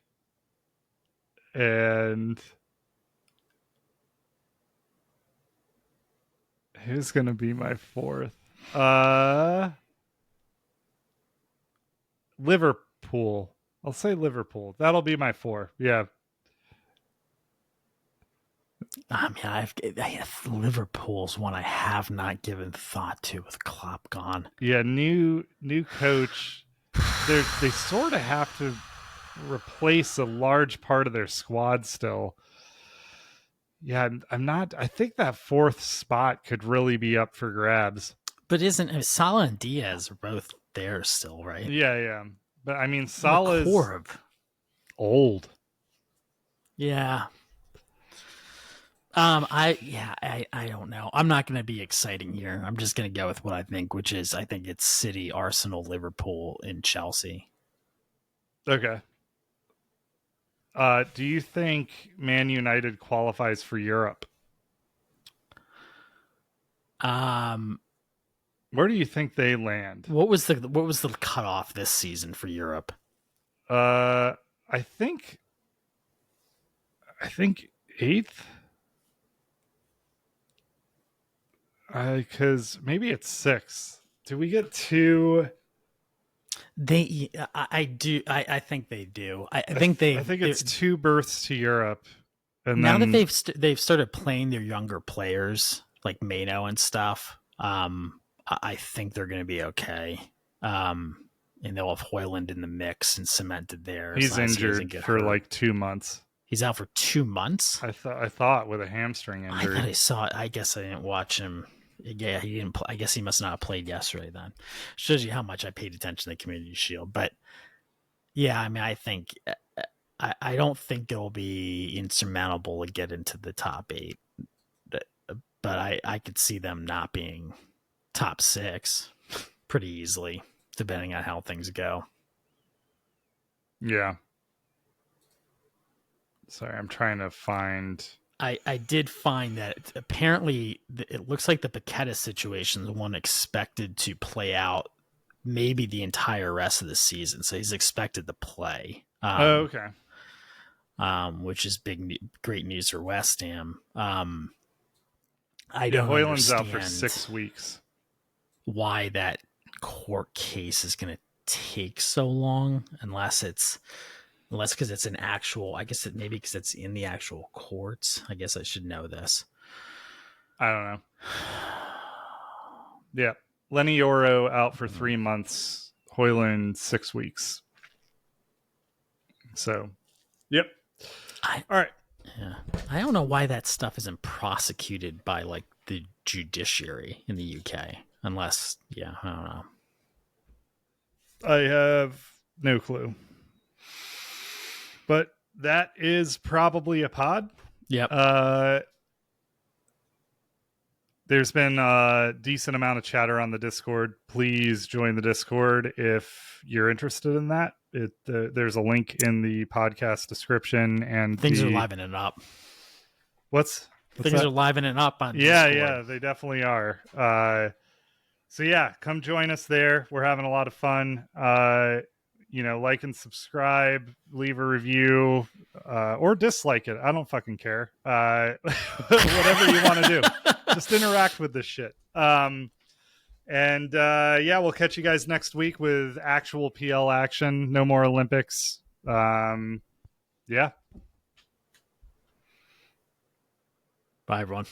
And who's going to be my fourth? Liverpool. I'll say Liverpool. That'll be my four. Yeah. I mean, Liverpool's one I have not given thought to with Klopp gone. Yeah, new coach. They sort of have to replace a large part of their squad still. Yeah, I think that fourth spot could really be up for grabs. But isn't Salah and Diaz are both there still, right? Yeah. But I mean, Salah's old. Yeah. I don't know. I'm not going to be exciting here. I'm just going to go with what I think, which is I think it's City, Arsenal, Liverpool, and Chelsea. Okay. Do you think Man United qualifies for Europe? Where do you think they land? What was the cutoff this season for Europe? I think 8th. Because maybe it's 6th. Do we get 2? I think they do. I think it's 2 berths to Europe. And now that they've started playing their younger players like Mano and stuff, I think they're going to be okay. And they'll have Højlund in the mix and cemented there. He's injured for like 2 months. He's out for 2 months. I thought with a hamstring injury. I thought I saw it. I guess I didn't watch him. Yeah, he didn't. I guess he must not have played yesterday. Then shows you how much I paid attention to the Community Shield. But yeah, I mean, I don't think it'll be insurmountable to get into the top 8. But I could see them not being top 6 pretty easily, depending on how things go. Yeah. Sorry, I'm trying to find. I did find that apparently it looks like the Paqueta situation is the one expected to play out maybe the entire rest of the season. So he's expected to play. Okay. Which is great news for West Ham. Højlund's out for 6 weeks. Why that court case is going to take so long, unless because it's an actual, I guess maybe because it's in the actual courts. I guess I should know this. I don't know. Yeah. Lenny Yoro out for 3 months. Højlund 6 weeks. So, yep. All right. Yeah. I don't know why that stuff isn't prosecuted by like the judiciary in the UK, unless, yeah, I don't know. I have no clue. But that is probably a pod. Yep. There's been a decent amount of chatter on the Discord. Please join the Discord if you're interested in that. There's a link in the podcast description, and things are livening up. What's things that? are livening up on yeah, Discord. Yeah, they definitely are. So yeah, come join us there. We're having a lot of fun. Like and subscribe, leave a review, or dislike it. I don't fucking care. Whatever you want to do. Just interact with this shit. We'll catch you guys next week with actual PL action. No more Olympics. Yeah. Bye, everyone.